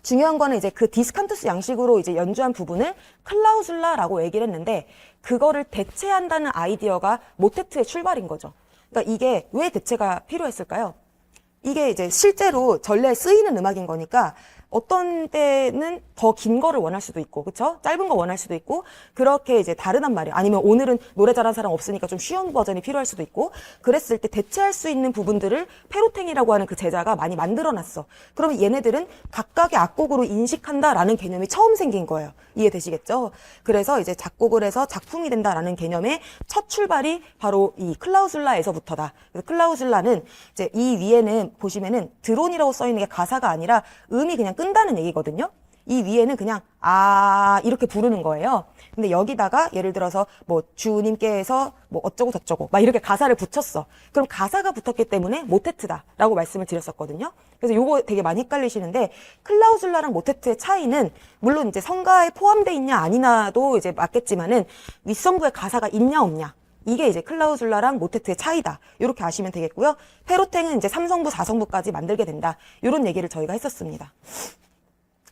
중요한 거는 이제 그 디스칸투스 양식으로 이제 연주한 부분을 클라우술라라고 얘기를 했는데, 그거를 대체한다는 아이디어가 모테트의 출발인 거죠. 그러니까 이게 왜 대체가 필요했을까요? 이게 이제 실제로 전래에 쓰이는 음악인 거니까 어떤 때는 더 긴 거를 원할 수도 있고, 그쵸? 짧은 거 원할 수도 있고, 그렇게 이제 다르단 말이에요. 아니면 오늘은 노래 잘하는 사람 없으니까 좀 쉬운 버전이 필요할 수도 있고, 그랬을 때 대체할 수 있는 부분들을 페로탱이라고 하는 그 제자가 많이 만들어놨어. 그러면 얘네들은 각각의 악곡으로 인식한다라는 개념이 처음 생긴 거예요. 이해되시겠죠? 그래서 이제 작곡을 해서 작품이 된다라는 개념의 첫 출발이 바로 이 클라우술라에서부터다. 그래서 클라우술라는 이제 이 위에는 보시면은 드론이라고 써 있는 게 가사가 아니라 음이 그냥 끈다는 얘기거든요. 이 위에는 그냥 이렇게 부르는 거예요. 근데 여기다가 예를 들어서 뭐 주님께서 뭐 어쩌고 저쩌고 막 이렇게 가사를 붙였어. 그럼 가사가 붙었기 때문에 모테트다라고 말씀을 드렸었거든요. 그래서 요거 되게 많이 헷갈리시는데, 클라우술라랑 모테트의 차이는 물론 이제 성가에 포함되어 있냐 아니냐도 이제 맞겠지만은 윗성부에 가사가 있냐 없냐, 이게 이제 클라우술라랑 모테트의 차이다. 이렇게 아시면 되겠고요. 페로탱은 이제 3성부, 4성부까지 만들게 된다. 이런 얘기를 저희가 했었습니다.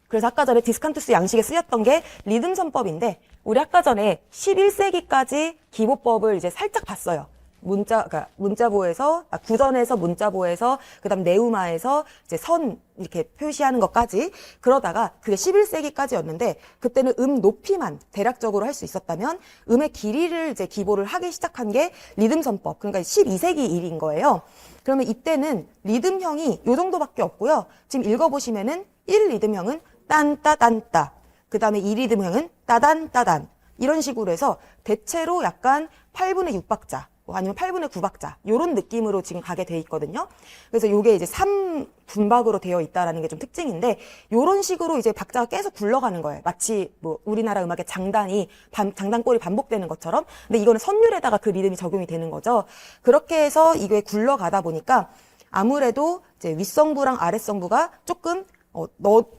그래서 아까 전에 디스칸투스 양식에 쓰였던 게 리듬 선법인데, 우리 아까 전에 11세기까지 기보법을 이제 살짝 봤어요. 그러니까 문자보에서, 구전에서 문자보에서, 그 다음 네우마에서 이제 선 이렇게 표시하는 것까지. 그러다가 그게 11세기까지였는데, 그때는 음 높이만 대략적으로 할 수 있었다면, 음의 길이를 이제 기보를 하기 시작한 게 리듬 선법. 그러니까 12세기 일인 거예요. 그러면 이때는 리듬형이 요 정도밖에 없고요. 지금 읽어보시면은 1 리듬형은 딴따딴따, 그 다음에 2 리듬형은 따단따단, 이런 식으로 해서 대체로 약간 8분의 6박자 아니면 8분의 9박자 이런 느낌으로 지금 가게 돼 있거든요. 그래서 요게 이제 3분박으로 되어 있다라는 게 좀 특징인데, 요런 식으로 이제 박자가 계속 굴러가는 거예요. 마치 뭐 우리나라 음악의 장단꼴이 반복되는 것처럼. 근데 이거는 선율에다가 그 리듬이 적용이 되는 거죠. 그렇게 해서 이게 굴러가다 보니까 아무래도 이제 윗성부랑 아랫성부가 조금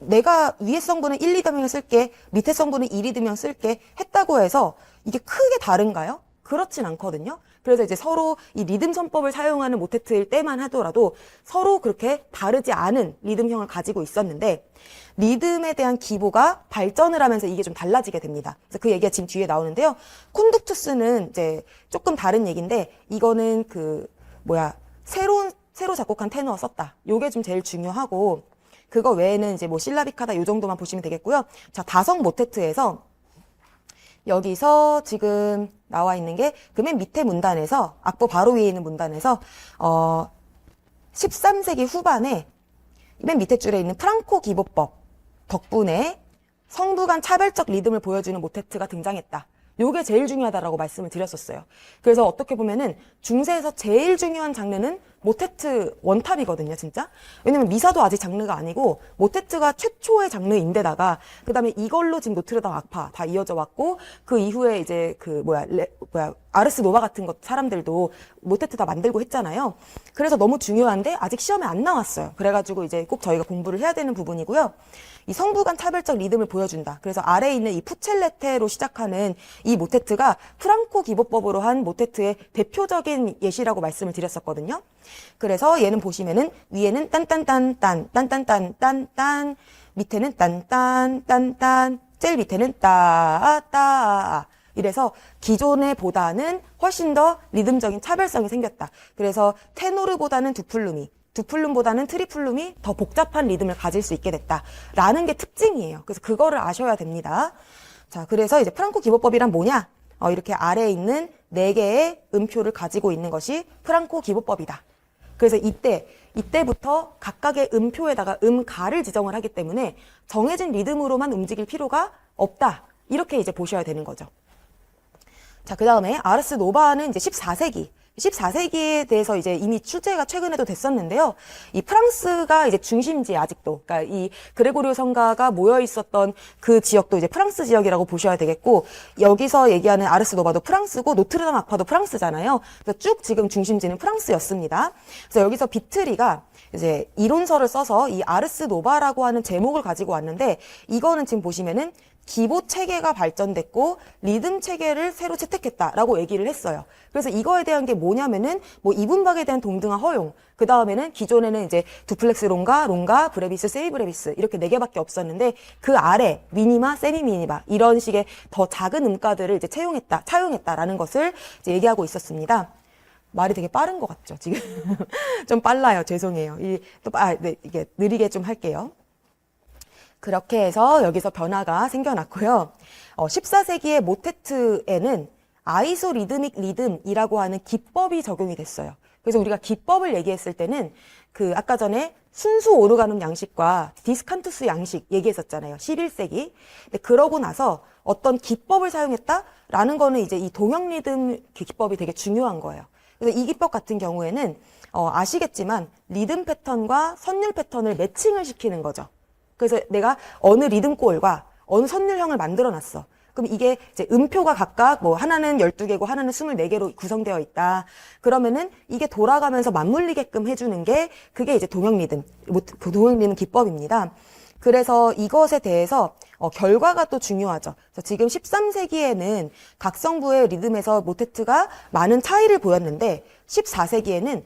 내가 위에 성부는 1, 2드명 쓸게, 밑에 성부는 2, 2드명 쓸게 했다고 해서 이게 크게 다른가요? 그렇진 않거든요. 그래서 이제 서로 이 리듬 선법을 사용하는 모테트일 때만 하더라도 서로 그렇게 다르지 않은 리듬형을 가지고 있었는데, 리듬에 대한 기보가 발전을 하면서 이게 좀 달라지게 됩니다. 그래서 그 얘기가 지금 뒤에 나오는데요. 콘둑투스는 이제 조금 다른 얘기인데, 이거는 새로 작곡한 테너 썼다. 요게 좀 제일 중요하고, 그거 외에는 이제 뭐 실라빅하다 요 정도만 보시면 되겠고요. 자, 다성 모테트에서 여기서 지금 나와 있는 게 그 맨 밑에 문단에서, 악보 바로 위에 있는 문단에서 13세기 후반에 맨 밑에 줄에 있는 프랑코 기보법 덕분에 성부 간 차별적 리듬을 보여주는 모테트가 등장했다. 요게 제일 중요하다라고 말씀을 드렸었어요. 그래서 어떻게 보면은 중세에서 제일 중요한 장르는 모테트 원탑이거든요, 진짜. 왜냐면 미사도 아직 장르가 아니고 모테트가 최초의 장르인데다가 그다음에 이걸로 지금 노트르담 악파 다 이어져 왔고, 그 이후에 이제 아르스 노바 같은 사람들도 모테트 다 만들고 했잖아요. 그래서 너무 중요한데 아직 시험에 안 나왔어요. 그래가지고 이제 꼭 저희가 공부를 해야 되는 부분이고요. 이 성부 간 차별적 리듬을 보여준다. 그래서 아래에 있는 이 푸첼레테로 시작하는 이 모테트가 프랑코 기보법으로 한 모테트의 대표적인 예시라고 말씀을 드렸었거든요. 그래서 얘는 보시면은 위에는 딴딴딴딴, 밑에는 딴딴딴딴, 제일 밑에는 따따. 이래서 기존의 보다는 훨씬 더 리듬적인 차별성이 생겼다. 그래서 테노르보다는 두플룸보다는 트리플룸이 더 복잡한 리듬을 가질 수 있게 됐다라는 게 특징이에요. 그래서 그거를 아셔야 됩니다. 자, 그래서 이제 프랑코 기보법이란 뭐냐? 이렇게 아래에 있는 4개의 음표를 가지고 있는 것이 프랑코 기보법이다. 그래서 이때부터 각각의 음표에다가 음가를 지정을 하기 때문에 정해진 리듬으로만 움직일 필요가 없다. 이렇게 이제 보셔야 되는 거죠. 자, 그 다음에 아르스 노바는 이제 14세기 14세기에 대해서 이제 이미 출제가 최근에도 됐었는데요. 이 프랑스가 이제 중심지에 아직도, 그러니까 이 그레고리오 성가가 모여 있었던 그 지역도 이제 프랑스 지역이라고 보셔야 되겠고, 여기서 얘기하는 아르스 노바도 프랑스고 노트르담 아파도 프랑스잖아요. 그래서 쭉 지금 중심지는 프랑스였습니다. 그래서 여기서 비트리가 이제 이론서를 써서 이 아르스 노바라고 하는 제목을 가지고 왔는데, 이거는 지금 보시면은 기보 체계가 발전됐고 리듬 체계를 새로 채택했다라고 얘기를 했어요. 그래서 이거에 대한 게 뭐냐면은 뭐 이분박에 대한 동등한 허용, 그 다음에는 기존에는 이제 두플렉스 롱가, 브레비스, 세미브레비스 이렇게 4개밖에 없었는데 그 아래 미니마, 세미미니마 이런 식의 더 작은 음가들을 이제 차용했다라는 것을 이제 얘기하고 있었습니다. 말이 되게 빠른 것 같죠, 지금? 좀 빨라요. 죄송해요. 네, 이게 느리게 좀 할게요. 그렇게 해서 여기서 변화가 생겨났고요. 14세기의 모테트에는 아이소 리드믹 리듬이라고 하는 기법이 적용이 됐어요. 그래서 우리가 기법을 얘기했을 때는 그 아까 전에 순수 오르가눔 양식과 디스칸투스 양식 얘기했었잖아요. 11세기. 근데 그러고 나서 어떤 기법을 사용했다라는 거는 이제 이 동형 리듬 기법이 되게 중요한 거예요. 그래서 이 기법 같은 경우에는 아시겠지만 리듬 패턴과 선율 패턴을 매칭을 시키는 거죠. 그래서 내가 어느 리듬골과 어느 선율형을 만들어 놨어. 그럼 이게 이제 음표가 각각 뭐 하나는 12개고 하나는 24개로 구성되어 있다. 그러면은 이게 돌아가면서 맞물리게끔 해주는 게 그게 이제 동형 리듬 기법입니다. 그래서 이것에 대해서 결과가 또 중요하죠. 그래서 지금 13세기에는 각성부의 리듬에서 모테트가 많은 차이를 보였는데 14세기에는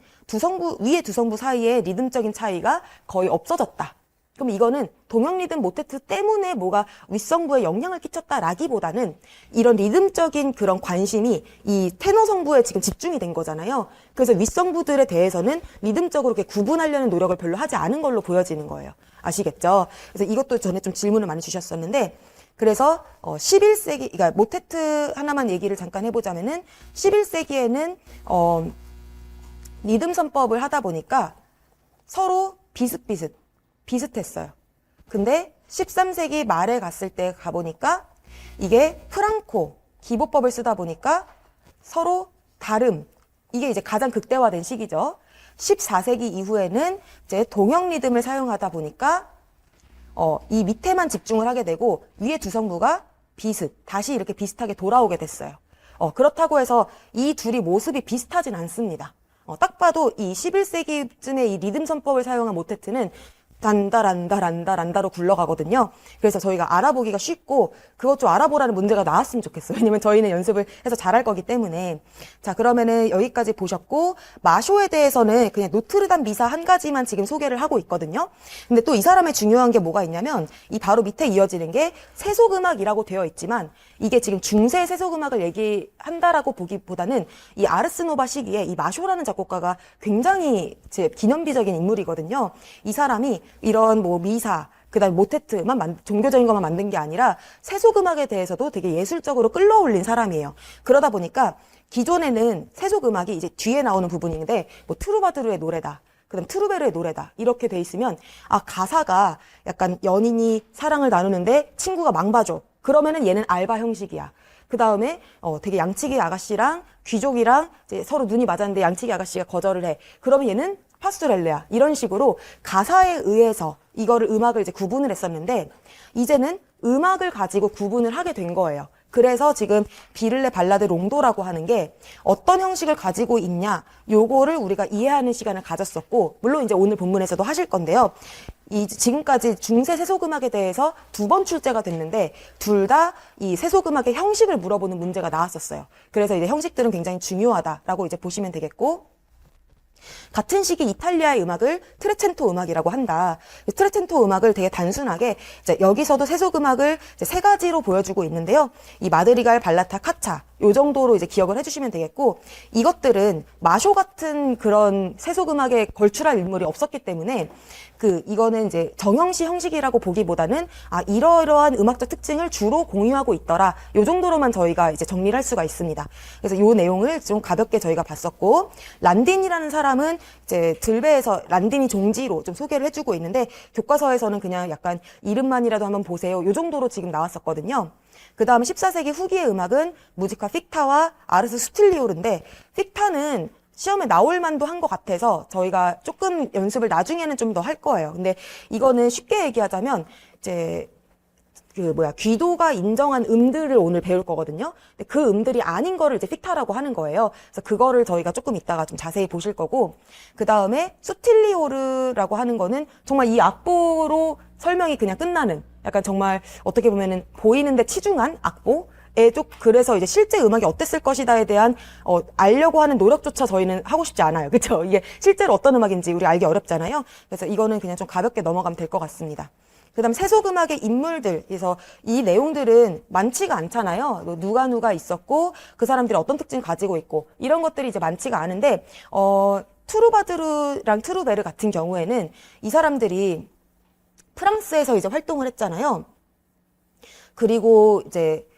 위의 두 성부 사이에 리듬적인 차이가 거의 없어졌다. 그럼 이거는 동형 리듬 모테트 때문에 뭐가 윗성부에 영향을 끼쳤다라기보다는 이런 리듬적인 그런 관심이 이 테너 성부에 지금 집중이 된 거잖아요. 그래서 윗성부들에 대해서는 리듬적으로 이렇게 구분하려는 노력을 별로 하지 않은 걸로 보여지는 거예요. 아시겠죠? 그래서 이것도 전에 좀 질문을 많이 주셨었는데, 그래서 11세기, 그러니까 모테트 하나만 얘기를 잠깐 해보자면은 11세기에는 리듬 선법을 하다 보니까 서로 비슷했어요. 근데 13세기 말에 갔을 때 가보니까 이게 프랑코 기보법을 쓰다 보니까 서로 다름, 이게 이제 가장 극대화된 시기죠. 14세기 이후에는 이제 동형 리듬을 사용하다 보니까 이 밑에만 집중을 하게 되고 위에 두 성부가 다시 이렇게 비슷하게 돌아오게 됐어요. 그렇다고 해서 이 둘이 모습이 비슷하진 않습니다. 딱 봐도 이 11세기쯤에 이 리듬 선법을 사용한 모테트는 란다로 굴러가거든요. 그래서 저희가 알아보기가 쉽고 그것 좀 알아보라는 문제가 나왔으면 좋겠어요. 왜냐면 저희는 연습을 해서 잘할 거기 때문에. 자, 그러면은 여기까지 보셨고, 마쇼에 대해서는 그냥 노트르담 미사 한 가지만 지금 소개를 하고 있거든요. 근데 또 이 사람의 중요한 게 뭐가 있냐면 이 바로 밑에 이어지는 게 세속음악이라고 되어 있지만 이게 지금 중세 세속음악을 얘기한다라고 보기보다는 이 아르스노바 시기에 이 마쇼라는 작곡가가 굉장히 제 기념비적인 인물이거든요. 이 사람이 이런 뭐 미사, 그다음 모테트만 종교적인 것만 만든 게 아니라 세속음악에 대해서도 되게 예술적으로 끌어올린 사람이에요. 그러다 보니까 기존에는 세속음악이 이제 뒤에 나오는 부분인데 뭐 트루바두르의 노래다, 그다음 트루베르의 노래다 이렇게 돼 있으면 가사가 약간 연인이 사랑을 나누는데 친구가 망봐줘. 그러면은 얘는 알바 형식이야. 그 다음에 되게 양치기 아가씨랑 귀족이랑 이제 서로 눈이 맞았는데 양치기 아가씨가 거절을 해. 그러면 얘는 파스토렐레야. 이런 식으로 가사에 의해서 이거를 음악을 이제 구분을 했었는데 이제는 음악을 가지고 구분을 하게 된 거예요. 그래서 지금 비를레 발라드 롱도라고 하는 게 어떤 형식을 가지고 있냐, 요거를 우리가 이해하는 시간을 가졌었고, 물론 이제 오늘 본문에서도 하실 건데요. 지금까지 중세 세속음악에 대해서 2번 출제가 됐는데 둘 다 이 세속음악의 형식을 물어보는 문제가 나왔었어요. 그래서 이제 형식들은 굉장히 중요하다라고 이제 보시면 되겠고, 같은 시기 이탈리아의 음악을 트레첸토 음악이라고 한다. 트레첸토 음악을 되게 단순하게 이제 여기서도 세속음악을 이제 3가지로 보여주고 있는데요. 이 마드리갈, 발라타, 카차 요 정도로 이제 기억을 해주시면 되겠고, 이것들은 마쇼 같은 그런 세속음악에 걸출할 인물이 없었기 때문에 이거는 이제 정형시 형식이라고 보기보다는 이러이러한 음악적 특징을 주로 공유하고 있더라. 요 정도로만 저희가 이제 정리를 할 수가 있습니다. 그래서 요 내용을 좀 가볍게 저희가 봤었고, 란딘이라는 사람은 이제 들베에서 란딘이 종지로 좀 소개를 해주고 있는데 교과서에서는 그냥 약간 이름만이라도 한번 보세요. 요 정도로 지금 나왔었거든요. 그 다음 14세기 후기의 음악은 무지카 픽타와 아르스 수틸리오르인데, 픽타는 시험에 나올 만도 한 것 같아서 저희가 조금 연습을 나중에는 좀 더 할 거예요. 근데 이거는 쉽게 얘기하자면 이제 귀도가 인정한 음들을 오늘 배울 거거든요. 근데 그 음들이 아닌 거를 이제 픽타라고 하는 거예요. 그래서 그거를 저희가 조금 이따가 좀 자세히 보실 거고, 그 다음에 수틸리오르라고 하는 거는 정말 이 악보로 설명이 그냥 끝나는, 약간 정말 어떻게 보면은 보이는데 치중한 악보? 그래서 이제 실제 음악이 어땠을 것이다에 대한 알려고 하는 노력조차 저희는 하고 싶지 않아요. 그렇죠? 이게 실제로 어떤 음악인지 우리 알기 어렵잖아요. 그래서 이거는 그냥 좀 가볍게 넘어가면 될 것 같습니다. 그다음 세속음악의 인물들, 그래서 이 내용들은 많지가 않잖아요. 누가 있었고 그 사람들이 어떤 특징을 가지고 있고 이런 것들이 이제 많지가 않은데 투르바두르랑 트루베르 같은 경우에는 이 사람들이 프랑스에서 이제 활동을 했잖아요. 그리고 이제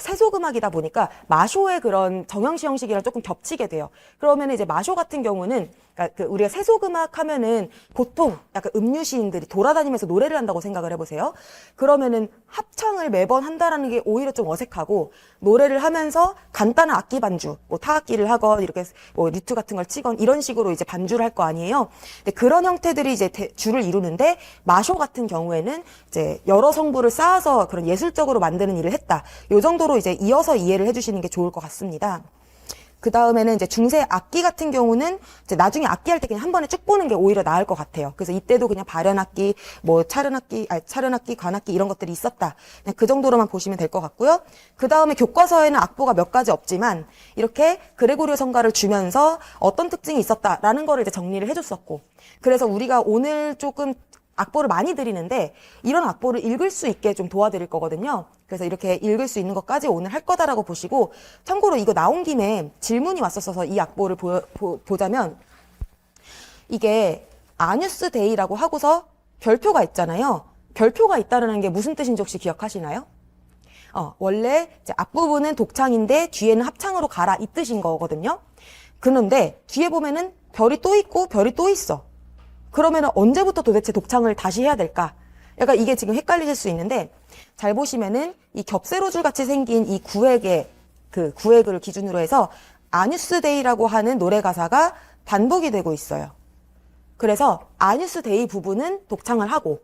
세속음악이다 보니까 마쇼의 그런 정형시 형식이랑 조금 겹치게 돼요. 그러면 이제 마쇼 같은 경우는, 그러니까 우리가 세속음악 하면은 보통 약간 음유시인들이 돌아다니면서 노래를 한다고 생각을 해보세요. 그러면은 합창을 매번 한다라는 게 오히려 좀 어색하고, 노래를 하면서 간단한 악기 반주, 타악기를 하건 이렇게 리투 같은 걸 치건 이런 식으로 이제 반주를 할 거 아니에요. 근데 그런 형태들이 이제 주를 이루는데, 마쇼 같은 경우에는 이제 여러 성부를 쌓아서 그런 예술적으로 만드는 일을 했다. 요 정도로 이제 이어서 이해를 해주시는 게 좋을 것 같습니다. 그 다음에는 이제 중세 악기 같은 경우는 이제 나중에 악기 할 때 그냥 한 번에 쭉 보는 게 오히려 나을 것 같아요. 그래서 이때도 그냥 발연악기, 차른악기, 관악기 이런 것들이 있었다. 그냥 그 정도로만 보시면 될 것 같고요. 그 다음에 교과서에는 악보가 몇 가지 없지만 이렇게 그레고리오 성가를 주면서 어떤 특징이 있었다라는 거를 이제 정리를 해줬었고, 그래서 우리가 오늘 조금 악보를 많이 드리는데 이런 악보를 읽을 수 있게 좀 도와드릴 거거든요. 그래서 이렇게 읽을 수 있는 것까지 오늘 할 거다라고 보시고, 참고로 이거 나온 김에 질문이 왔었어서 이 악보를 보자면, 이게 아뉴스 데이라고 하고서 별표가 있잖아요. 별표가 있다는 게 무슨 뜻인지 혹시 기억하시나요? 원래 이제 앞부분은 독창인데 뒤에는 합창으로 가라 이 뜻인 거거든요. 그런데 뒤에 보면은 별이 또 있고 별이 또 있어. 그러면 언제부터 도대체 독창을 다시 해야 될까? 약간 이게 지금 헷갈리실 수 있는데, 잘 보시면은 이 겹세로줄 같이 생긴 이 구획을 기준으로 해서 아뉴스 데이라고 하는 노래 가사가 반복이 되고 있어요. 그래서 아뉴스 데이 부분은 독창을 하고,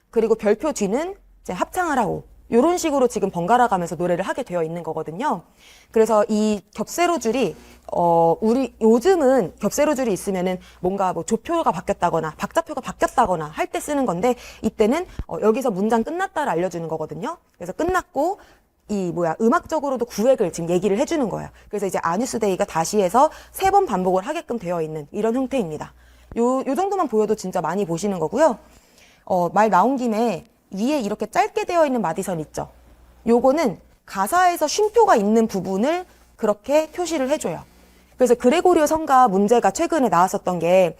그리고 별표 뒤는 이제 합창을 하고, 이런 식으로 지금 번갈아 가면서 노래를 하게 되어 있는 거거든요. 그래서 이 겹세로줄이 우리 요즘은 겹세로줄이 있으면은 뭔가 조표가 바뀌었다거나 박자표가 바뀌었다거나 할 때 쓰는 건데, 이때는 여기서 문장 끝났다를 알려주는 거거든요. 그래서 끝났고 음악적으로도 구획을 지금 얘기를 해주는 거예요. 그래서 이제 아뉴스 데이가 다시 해서 3번 반복을 하게끔 되어 있는 이런 형태입니다. 요 정도만 보여도 진짜 많이 보시는 거고요. 말 나온 김에 위에 이렇게 짧게 되어 있는 마디선 있죠. 요거는 가사에서 쉼표가 있는 부분을 그렇게 표시를 해줘요. 그래서 그레고리오 성가 문제가 최근에 나왔었던 게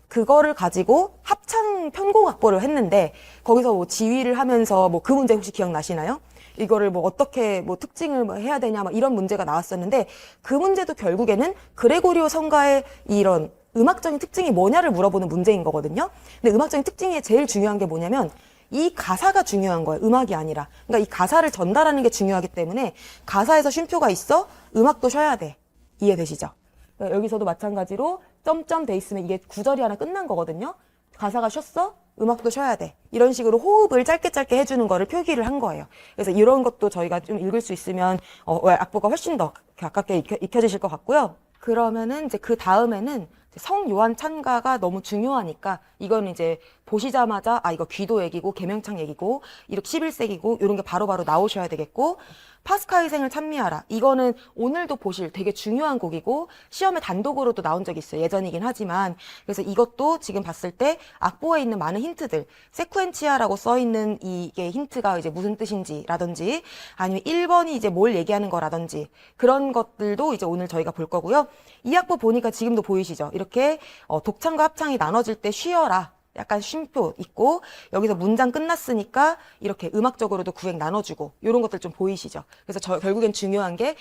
그거를 가지고 합창 편곡 악보를 했는데, 거기서 지휘를 하면서 그 문제 혹시 기억나시나요? 이거를 어떻게 특징을 해야 되냐 이런 문제가 나왔었는데, 그 문제도 결국에는 그레고리오 성가의 이런 음악적인 특징이 뭐냐를 물어보는 문제인 거거든요. 근데 음악적인 특징이 제일 중요한 게 뭐냐면 이 가사가 중요한 거예요. 음악이 아니라. 그러니까 이 가사를 전달하는 게 중요하기 때문에 가사에서 쉼표가 있어 음악도 쉬어야 돼. 이해되시죠? 그러니까 여기서도 마찬가지로 점점 돼 있으면 이게 구절이 하나 끝난 거거든요. 가사가 쉬었어? 음악도 쉬어야 돼. 이런 식으로 호흡을 짧게 해주는 거를 표기를 한 거예요. 그래서 이런 것도 저희가 좀 읽을 수 있으면 악보가 훨씬 더 가깝게 익혀지실 것 같고요. 그러면은 이제 그 다음에는 성 요한 찬가가 너무 중요하니까 이건 이제 보시자마자 이거 귀도 얘기고 계명창 얘기고 이렇게 11세기고 이런 게 바로바로 나오셔야 되겠고, 파스카의 생을 찬미하라. 이거는 오늘도 보실 되게 중요한 곡이고 시험에 단독으로도 나온 적이 있어요. 예전이긴 하지만. 그래서 이것도 지금 봤을 때 악보에 있는 많은 힌트들, 세쿠엔치아라고 써 있는 이게 힌트가 이제 무슨 뜻인지라든지, 아니면 1번이 이제 뭘 얘기하는 거라든지 그런 것들도 이제 오늘 저희가 볼 거고요. 이 악보 보니까 지금도 보이시죠? 이렇게 독창과 합창이 나눠질 때 쉬어라. 약간 쉼표 있고 여기서 문장 끝났으니까 이렇게 음악적으로도 구획 나눠주고 이런 것들 좀 보이시죠? 그래서 결국엔 중요한 게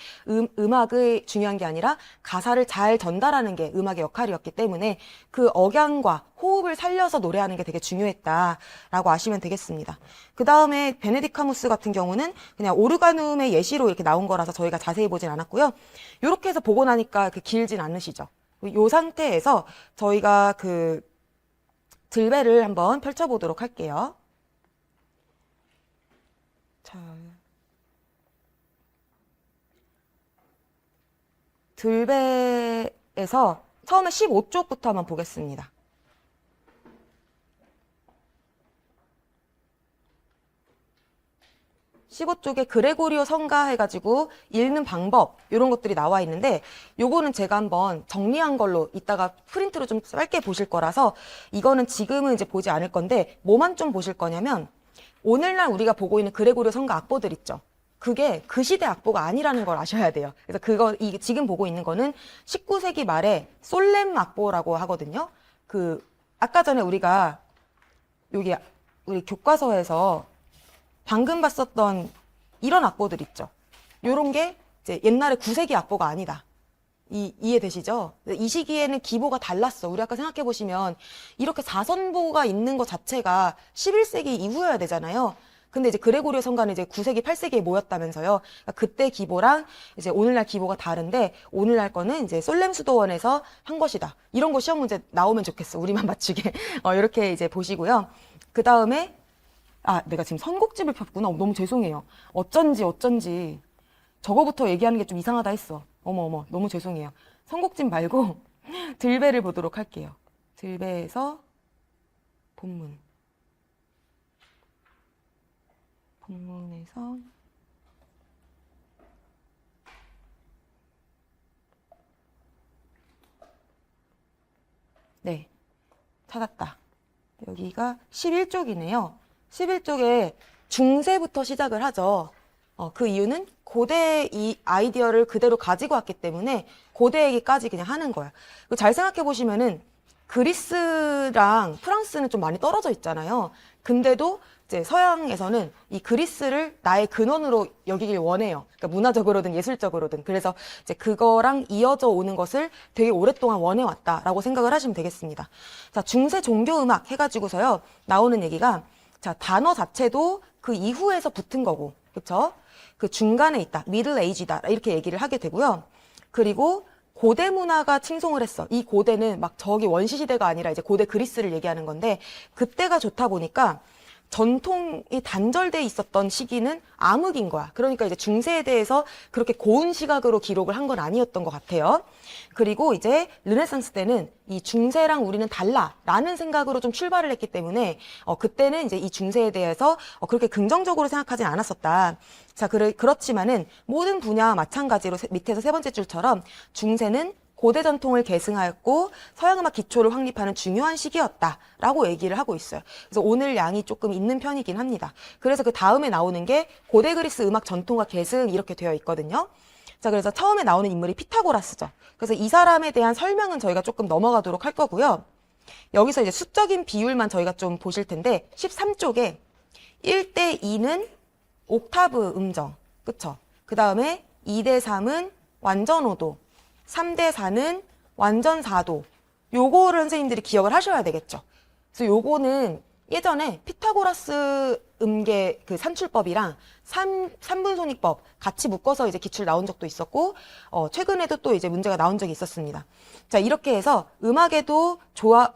음악의 중요한 게 아니라 가사를 잘 전달하는 게 음악의 역할이었기 때문에 그 억양과 호흡을 살려서 노래하는 게 되게 중요했다라고 아시면 되겠습니다. 그 다음에 베네딕 카무스 같은 경우는 그냥 오르가눔의 예시로 이렇게 나온 거라서 저희가 자세히 보진 않았고요. 이렇게 해서 보고 나니까 길진 않으시죠? 이 상태에서 저희가 들배를 한번 펼쳐보도록 할게요. 자, 들배에서 처음에 15쪽부터 한번 보겠습니다. 15쪽에 그레고리오 성가 해가지고 읽는 방법 이런 것들이 나와 있는데 요거는 제가 한번 정리한 걸로 이따가 프린트로 좀 짧게 보실 거라서 이거는 지금은 이제 보지 않을 건데 뭐만 좀 보실 거냐면 오늘날 우리가 보고 있는 그레고리오 성가 악보들 있죠. 그게 그 시대 악보가 아니라는 걸 아셔야 돼요. 그래서 지금 보고 있는 거는 19세기 말에 솔렘 악보라고 하거든요. 아까 전에 우리가 여기 우리 교과서에서 방금 봤었던 이런 악보들 있죠. 요런 게 이제 옛날에 9세기 악보가 아니다. 이해되시죠? 이 시기에는 기보가 달랐어. 우리 아까 생각해 보시면 이렇게 사선보가 있는 것 자체가 11세기 이후여야 되잖아요. 근데 이제 그레고리오 성가는 이제 9세기, 8세기에 모였다면서요. 그러니까 그때 기보랑 이제 오늘날 기보가 다른데 오늘날 거는 이제 솔렘 수도원에서 한 것이다. 이런 거 시험 문제 나오면 좋겠어. 우리만 맞추게. 이렇게 이제 보시고요. 그 다음에 내가 지금 선곡집을 폈구나. 너무 죄송해요. 어쩐지. 저거부터 얘기하는 게 좀 이상하다 했어. 어머, 너무 죄송해요. 선곡집 말고 들배를 보도록 할게요. 들배에서 본문에서 네, 찾았다. 여기가 11쪽이네요. 11쪽에 중세부터 시작을 하죠. 그 이유는 고대 이 아이디어를 그대로 가지고 왔기 때문에 고대 얘기까지 그냥 하는 거야. 잘 생각해 보시면은 그리스랑 프랑스는 좀 많이 떨어져 있잖아요. 근데도 이제 서양에서는 이 그리스를 나의 근원으로 여기길 원해요. 그러니까 문화적으로든 예술적으로든. 그래서 이제 그거랑 이어져 오는 것을 되게 오랫동안 원해왔다라고 생각을 하시면 되겠습니다. 자, 중세 종교음악 해가지고서요, 나오는 얘기가 자, 단어 자체도 그 이후에서 붙은 거고, 그쵸? 그 중간에 있다, 미들 에이지다, 이렇게 얘기를 하게 되고요. 그리고 고대 문화가 칭송을 했어. 이 고대는 막 저기 원시시대가 아니라 이제 고대 그리스를 얘기하는 건데, 그때가 좋다 보니까 전통이 단절돼 있었던 시기는 암흑인 거야. 그러니까 이제 중세에 대해서 그렇게 고운 시각으로 기록을 한 건 아니었던 것 같아요. 그리고 이제 르네상스 때는 이 중세랑 우리는 달라라는 생각으로 좀 출발을 했기 때문에 그때는 이제 이 중세에 대해서 그렇게 긍정적으로 생각하진 않았었다. 자, 그렇지만은 모든 분야와 마찬가지로 밑에서 세 번째 줄처럼 중세는 고대 전통을 계승하였고 서양음악 기초를 확립하는 중요한 시기였다라고 얘기를 하고 있어요. 그래서 오늘 양이 조금 있는 편이긴 합니다. 그래서 그 다음에 나오는 게 고대 그리스 음악 전통과 계승 이렇게 되어 있거든요. 자, 그래서 처음에 나오는 인물이 피타고라스죠. 그래서 이 사람에 대한 설명은 저희가 조금 넘어가도록 할 거고요. 여기서 이제 수적인 비율만 저희가 좀 보실 텐데 13쪽에 1대 2는 옥타브 음정, 그쵸? 그 다음에 2대 3은 완전 오도, 3대 4는 완전 4도. 요거를 선생님들이 기억을 하셔야 되겠죠. 그래서 요거는 예전에 피타고라스 음계 그 산출법이랑 3분손익법 같이 묶어서 이제 기출 나온 적도 있었고, 최근에도 또 이제 문제가 나온 적이 있었습니다. 자, 이렇게 해서 음악에도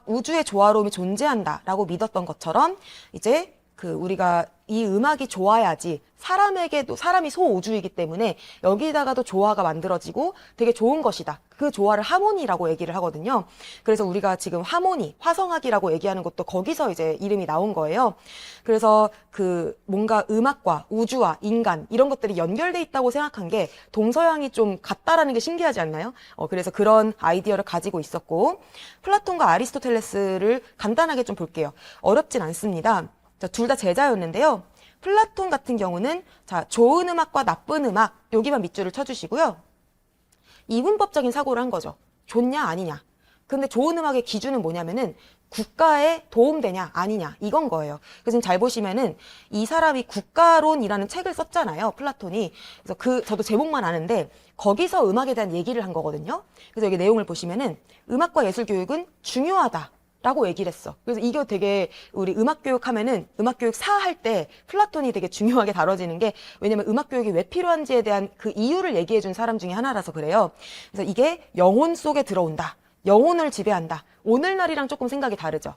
우주의 조화로움이 존재한다라고 믿었던 것처럼 이제 우리가 이 음악이 좋아야지 사람에게도 사람이 소우주이기 때문에 여기다가도 조화가 만들어지고 되게 좋은 것이다. 그 조화를 하모니라고 얘기를 하거든요. 그래서 우리가 지금 하모니, 화성학이라고 얘기하는 것도 거기서 이제 이름이 나온 거예요. 그래서 뭔가 음악과 우주와 인간 이런 것들이 연결돼 있다고 생각한 게 동서양이 좀 같다라는 게 신기하지 않나요? 그래서 그런 아이디어를 가지고 있었고 플라톤과 아리스토텔레스를 간단하게 좀 볼게요. 어렵진 않습니다. 둘 다 제자였는데요. 플라톤 같은 경우는 자, 좋은 음악과 나쁜 음악 여기만 밑줄을 쳐주시고요. 이분법적인 사고를 한 거죠. 좋냐 아니냐. 근데 좋은 음악의 기준은 뭐냐면은 국가에 도움되냐 아니냐 이건 거예요. 그래서 지금 잘 보시면은 이 사람이 국가론이라는 책을 썼잖아요. 플라톤이. 그래서 저도 제목만 아는데 거기서 음악에 대한 얘기를 한 거거든요. 그래서 여기 내용을 보시면은 음악과 예술 교육은 중요하다. 라고 얘기를 했어. 그래서 이게 되게 우리 음악교육 하면은 음악교육 할 때 플라톤이 되게 중요하게 다뤄지는 게 왜냐면 음악교육이 왜 필요한지에 대한 그 이유를 얘기해 준 사람 중에 하나라서 그래요. 그래서 이게 영혼 속에 들어온다. 영혼을 지배한다. 오늘날이랑 조금 생각이 다르죠.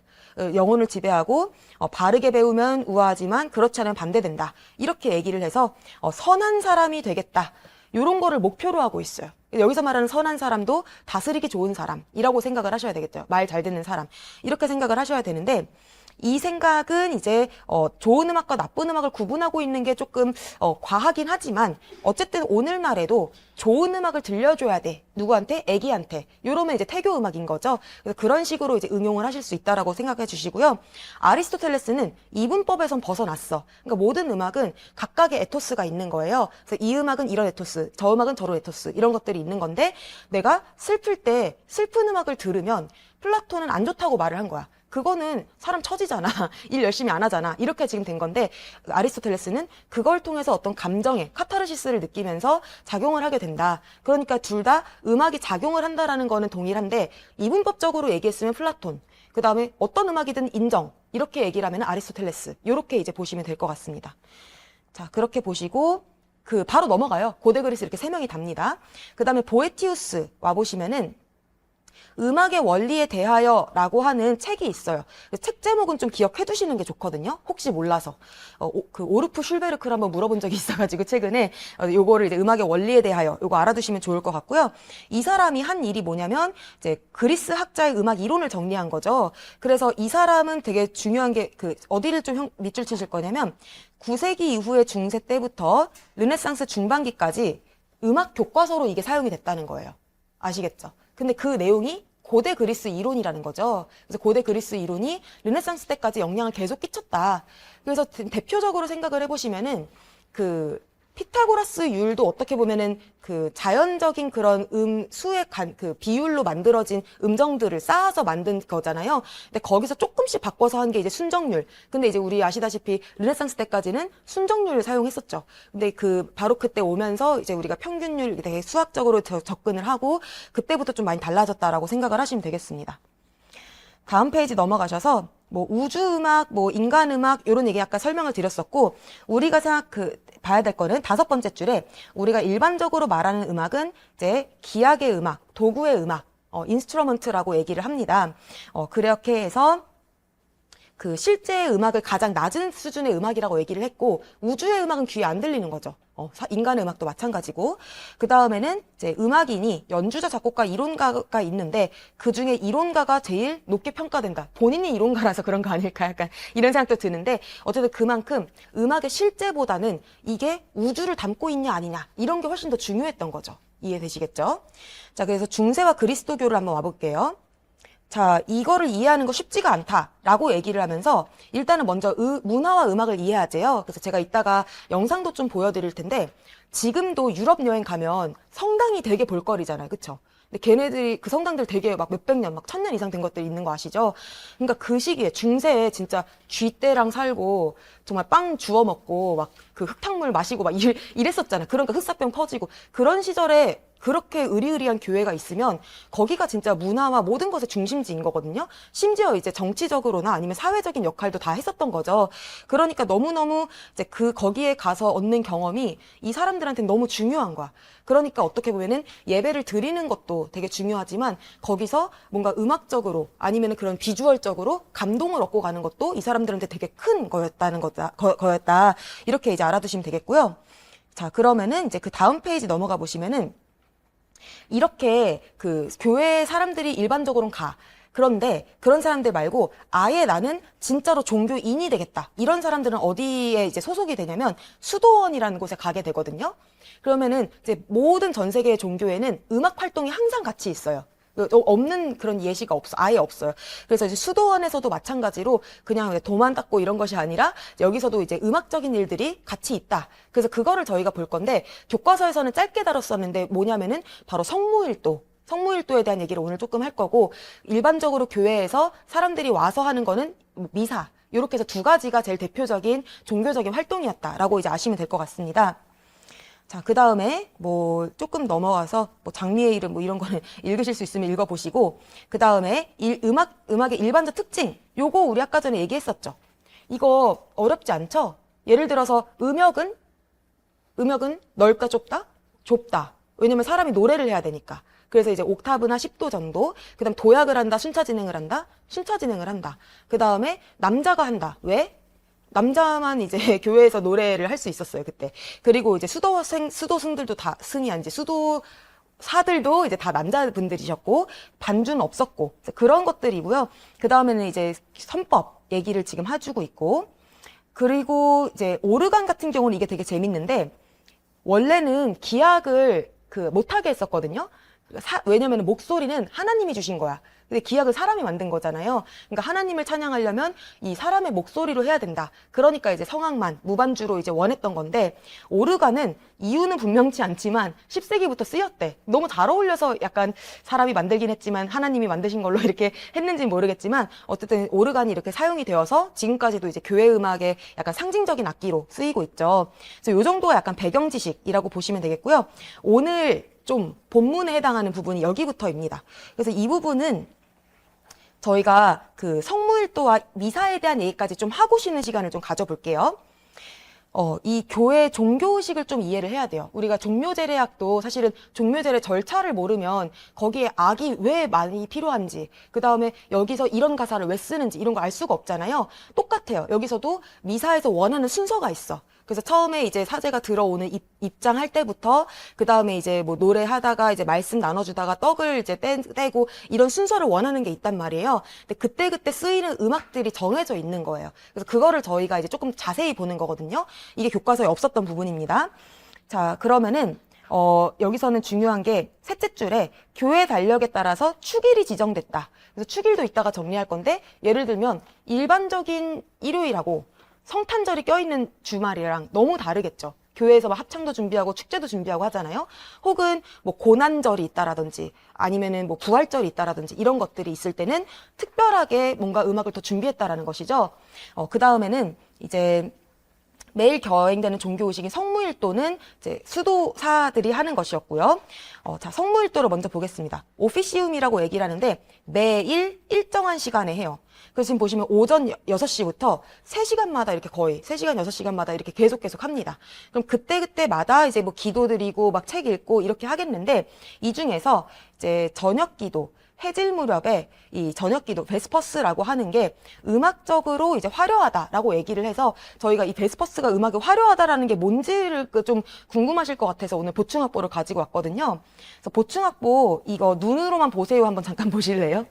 영혼을 지배하고 바르게 배우면 우아하지만 그렇지 않으면 반대된다. 이렇게 얘기를 해서 선한 사람이 되겠다. 이런 거를 목표로 하고 있어요. 여기서 말하는 선한 사람도 다스리기 좋은 사람이라고 생각을 하셔야 되겠죠. 말 잘 듣는 사람. 이렇게 생각을 하셔야 되는데 이 생각은 이제 좋은 음악과 나쁜 음악을 구분하고 있는 게 조금 과하긴 하지만 어쨌든 오늘날에도 좋은 음악을 들려줘야 돼. 누구한테? 애기한테. 요러면 이제 태교 음악인 거죠. 그래서 그런 식으로 이제 응용을 하실 수 있다라고 생각해 주시고요. 아리스토텔레스는 이분법에선 벗어났어. 그러니까 모든 음악은 각각의 에토스가 있는 거예요. 그래서 이 음악은 이런 에토스, 저 음악은 저런 에토스 이런 것들이 있는 건데 내가 슬플 때 슬픈 음악을 들으면 플라톤은 안 좋다고 말을 한 거야. 그거는 사람 처지잖아. 일 열심히 안 하잖아. 이렇게 지금 된 건데 아리스토텔레스는 그걸 통해서 어떤 감정의 카타르시스를 느끼면서 작용을 하게 된다. 그러니까 둘 다 음악이 작용을 한다라는 거는 동일한데 이분법적으로 얘기했으면 플라톤. 그 다음에 어떤 음악이든 인정. 이렇게 얘기를 하면 아리스토텔레스. 이렇게 이제 보시면 될 것 같습니다. 자, 그렇게 보시고 바로 넘어가요. 고대 그리스 이렇게 3명이 답니다. 그 다음에 보에티우스 와보시면은 음악의 원리에 대하여라고 하는 책이 있어요. 책 제목은 좀 기억해 두시는 게 좋거든요. 혹시 몰라서. 오르프 슐베르크를 한번 물어본 적이 있어가지고 최근에 요거를 이제 음악의 원리에 대하여 요거 알아두시면 좋을 것 같고요. 이 사람이 한 일이 뭐냐면 이제 그리스 학자의 음악 이론을 정리한 거죠. 그래서 이 사람은 되게 중요한 게 어디를 좀 밑줄 치실 거냐면 9세기 이후의 중세 때부터 르네상스 중반기까지 음악 교과서로 이게 사용이 됐다는 거예요. 아시겠죠? 근데 그 내용이 고대 그리스 이론이라는 거죠. 그래서 고대 그리스 이론이 르네상스 때까지 영향을 계속 끼쳤다. 그래서 대표적으로 생각을 해보시면은 피타고라스 율도 어떻게 보면은 자연적인 그런 수의 비율로 만들어진 음정들을 쌓아서 만든 거잖아요. 근데 거기서 조금씩 바꿔서 한 게 이제 순정률. 근데 이제 우리 아시다시피 르네상스 때까지는 순정률을 사용했었죠. 근데 바로 그때 오면서 이제 우리가 평균율 되게 수학적으로 접근을 하고 그때부터 좀 많이 달라졌다라고 생각을 하시면 되겠습니다. 다음 페이지 넘어가셔서 우주음악, 인간음악 이런 얘기 아까 설명을 드렸었고 우리가 봐야 될 거는 5번째 줄에 우리가 일반적으로 말하는 음악은 이제 기악의 음악, 도구의 음악, 인스트루먼트라고 얘기를 합니다. 그렇게 해서 실제의 음악을 가장 낮은 수준의 음악이라고 얘기를 했고 우주의 음악은 귀에 안 들리는 거죠. 인간의 음악도 마찬가지고 그 다음에는 이제 음악인이 연주자, 작곡가, 이론가가 있는데 그 중에 이론가가 제일 높게 평가된다. 본인이 이론가라서 그런 거 아닐까 약간 이런 생각도 드는데 어쨌든 그만큼 음악의 실제보다는 이게 우주를 담고 있냐 아니냐 이런 게 훨씬 더 중요했던 거죠. 이해되시겠죠? 자, 그래서 중세와 그리스도교를 한번 와볼게요. 자, 이거를 이해하는 거 쉽지가 않다라고 얘기를 하면서 일단은 먼저 문화와 음악을 이해하재요. 그래서 제가 이따가 영상도 좀 보여드릴 텐데 지금도 유럽 여행 가면 성당이 되게 볼거리잖아요. 그쵸? 근데 걔네들이 그 성당들 되게 막 몇백 년, 막 1000년 이상 된 것들 있는 거 아시죠? 그러니까 그 시기에 중세에 진짜 쥐떼랑 살고 정말 빵 주워 먹고 막 흙탕물 마시고 막 이랬었잖아요. 그러니까 흑사병 퍼지고 그런 시절에 그렇게 의리의리한 교회가 있으면 거기가 진짜 문화와 모든 것의 중심지인 거거든요. 심지어 이제 정치적으로나 아니면 사회적인 역할도 다 했었던 거죠. 그러니까 너무너무 이제 거기에 가서 얻는 경험이 이 사람들한테는 너무 중요한 거야. 그러니까 어떻게 보면은 예배를 드리는 것도 되게 중요하지만 거기서 뭔가 음악적으로 아니면 그런 비주얼적으로 감동을 얻고 가는 것도 이 사람들한테 되게 큰 거였다. 이렇게 이제 알아두시면 되겠고요. 자, 그러면은 이제 다음 페이지 넘어가 보시면은 이렇게 교회 사람들이 일반적으로는 가. 그런데 그런 사람들 말고 아예 나는 진짜로 종교인이 되겠다. 이런 사람들은 어디에 이제 소속이 되냐면 수도원이라는 곳에 가게 되거든요. 그러면은 이제 모든 전 세계의 종교에는 음악 활동이 항상 같이 있어요. 없는 그런 예시가 아예 없어요. 그래서 이제 수도원에서도 마찬가지로 그냥 도만 닦고 이런 것이 아니라 여기서도 이제 음악적인 일들이 같이 있다. 그래서 그거를 저희가 볼 건데 교과서에서는 짧게 다뤘었는데 뭐냐면은 바로 성무일도. 성무일도에 대한 얘기를 오늘 조금 할 거고, 일반적으로 교회에서 사람들이 와서 하는 거는 미사, 이렇게 해서 두 가지가 제일 대표적인 종교적인 활동이었다라고 이제 아시면 될 것 같습니다. 자, 그 다음에 뭐 조금 넘어가서 뭐 장미의 이름 뭐 이런 거는 읽으실 수 있으면 읽어보시고, 그 다음에 음악의 일반적 특징, 요거 우리 아까 전에 얘기했었죠. 이거 어렵지 않죠? 예를 들어서 음역은 넓다 좁다? 좁다. 왜냐면 사람이 노래를 해야 되니까. 그래서 이제 옥타브나 10도 정도. 그 다음 도약을 한다, 순차 진행을 한다, 순차 진행을 한다. 그 다음에 남자가 한다. 왜? 남자만 이제 교회에서 노래를 할 수 있었어요, 그때. 그리고 이제 수도승들도 다, 승이 아니지, 수도사들도 이제 다 남자분들이셨고, 반주는 없었고, 그런 것들이고요. 그 다음에는 이제 선법 얘기를 지금 해주고 있고, 그리고 이제 오르간 같은 경우는 이게 되게 재밌는데, 원래는 기악을 못하게 했었거든요. 왜냐면 목소리는 하나님이 주신 거야. 근데 기악을 사람이 만든 거잖아요. 그러니까 하나님을 찬양하려면 이 사람의 목소리로 해야 된다. 그러니까 이제 성악만, 무반주로 이제 원했던 건데, 오르간은 이유는 분명치 않지만 10세기부터 쓰였대. 너무 잘 어울려서 약간 사람이 만들긴 했지만 하나님이 만드신 걸로 이렇게 했는지는 모르겠지만, 어쨌든 오르간이 이렇게 사용이 되어서 지금까지도 이제 교회 음악의 약간 상징적인 악기로 쓰이고 있죠. 그래서 요 정도가 약간 배경 지식이라고 보시면 되겠고요. 오늘 좀 본문에 해당하는 부분이 여기부터입니다. 그래서 이 부분은 저희가 성무일도와 미사에 대한 얘기까지 좀 하고 쉬는 시간을 좀 가져볼게요. 이 교회 종교의식을 좀 이해를 해야 돼요. 우리가 종묘제례학도 사실은 종묘제례 절차를 모르면 거기에 악이 왜 많이 필요한지, 그 다음에 여기서 이런 가사를 왜 쓰는지 이런 거 알 수가 없잖아요. 똑같아요. 여기서도 미사에서 원하는 순서가 있어. 그래서 처음에 이제 사제가 들어오는 입장할 때부터, 그 다음에 이제 뭐 노래하다가 이제 말씀 나눠주다가 떡을 이제 떼고 이런 순서를 원하는 게 있단 말이에요. 근데 그때그때 쓰이는 음악들이 정해져 있는 거예요. 그래서 그거를 저희가 이제 조금 자세히 보는 거거든요. 이게 교과서에 없었던 부분입니다. 자, 그러면은 여기서는 중요한 게 셋째 줄에 교회 달력에 따라서 축일이 지정됐다. 그래서 축일도 이따가 정리할 건데, 예를 들면 일반적인 일요일하고 성탄절이 껴있는 주말이랑 너무 다르겠죠. 교회에서 막 합창도 준비하고 축제도 준비하고 하잖아요. 혹은 뭐 고난절이 있다라든지 아니면은 뭐 부활절이 있다라든지 이런 것들이 있을 때는 특별하게 뭔가 음악을 더 준비했다라는 것이죠. 그 다음에는 이제 매일 거행되는 종교의식인 성무일도는 이제 수도사들이 하는 것이었고요. 자, 성무일도를 먼저 보겠습니다. 오피시움이라고 얘기를 하는데 매일 일정한 시간에 해요. 그래서 지금 보시면 오전 6시부터 3시간마다 이렇게 거의 3시간, 6시간마다 이렇게 계속 합니다. 그럼 그때마다 이제 뭐 기도 드리고 막 책 읽고 이렇게 하겠는데, 이 중에서 이제 저녁 기도, 해질 무렵에 이 저녁 기도, 베스퍼스라고 하는 게 음악적으로 이제 화려하다라고 얘기를 해서, 저희가 이 베스퍼스가 음악이 화려하다라는 게 뭔지를 좀 궁금하실 것 같아서 오늘 보충악보를 가지고 왔거든요. 그래서 보충악보 이거 눈으로만 보세요 한번 잠깐 보실래요?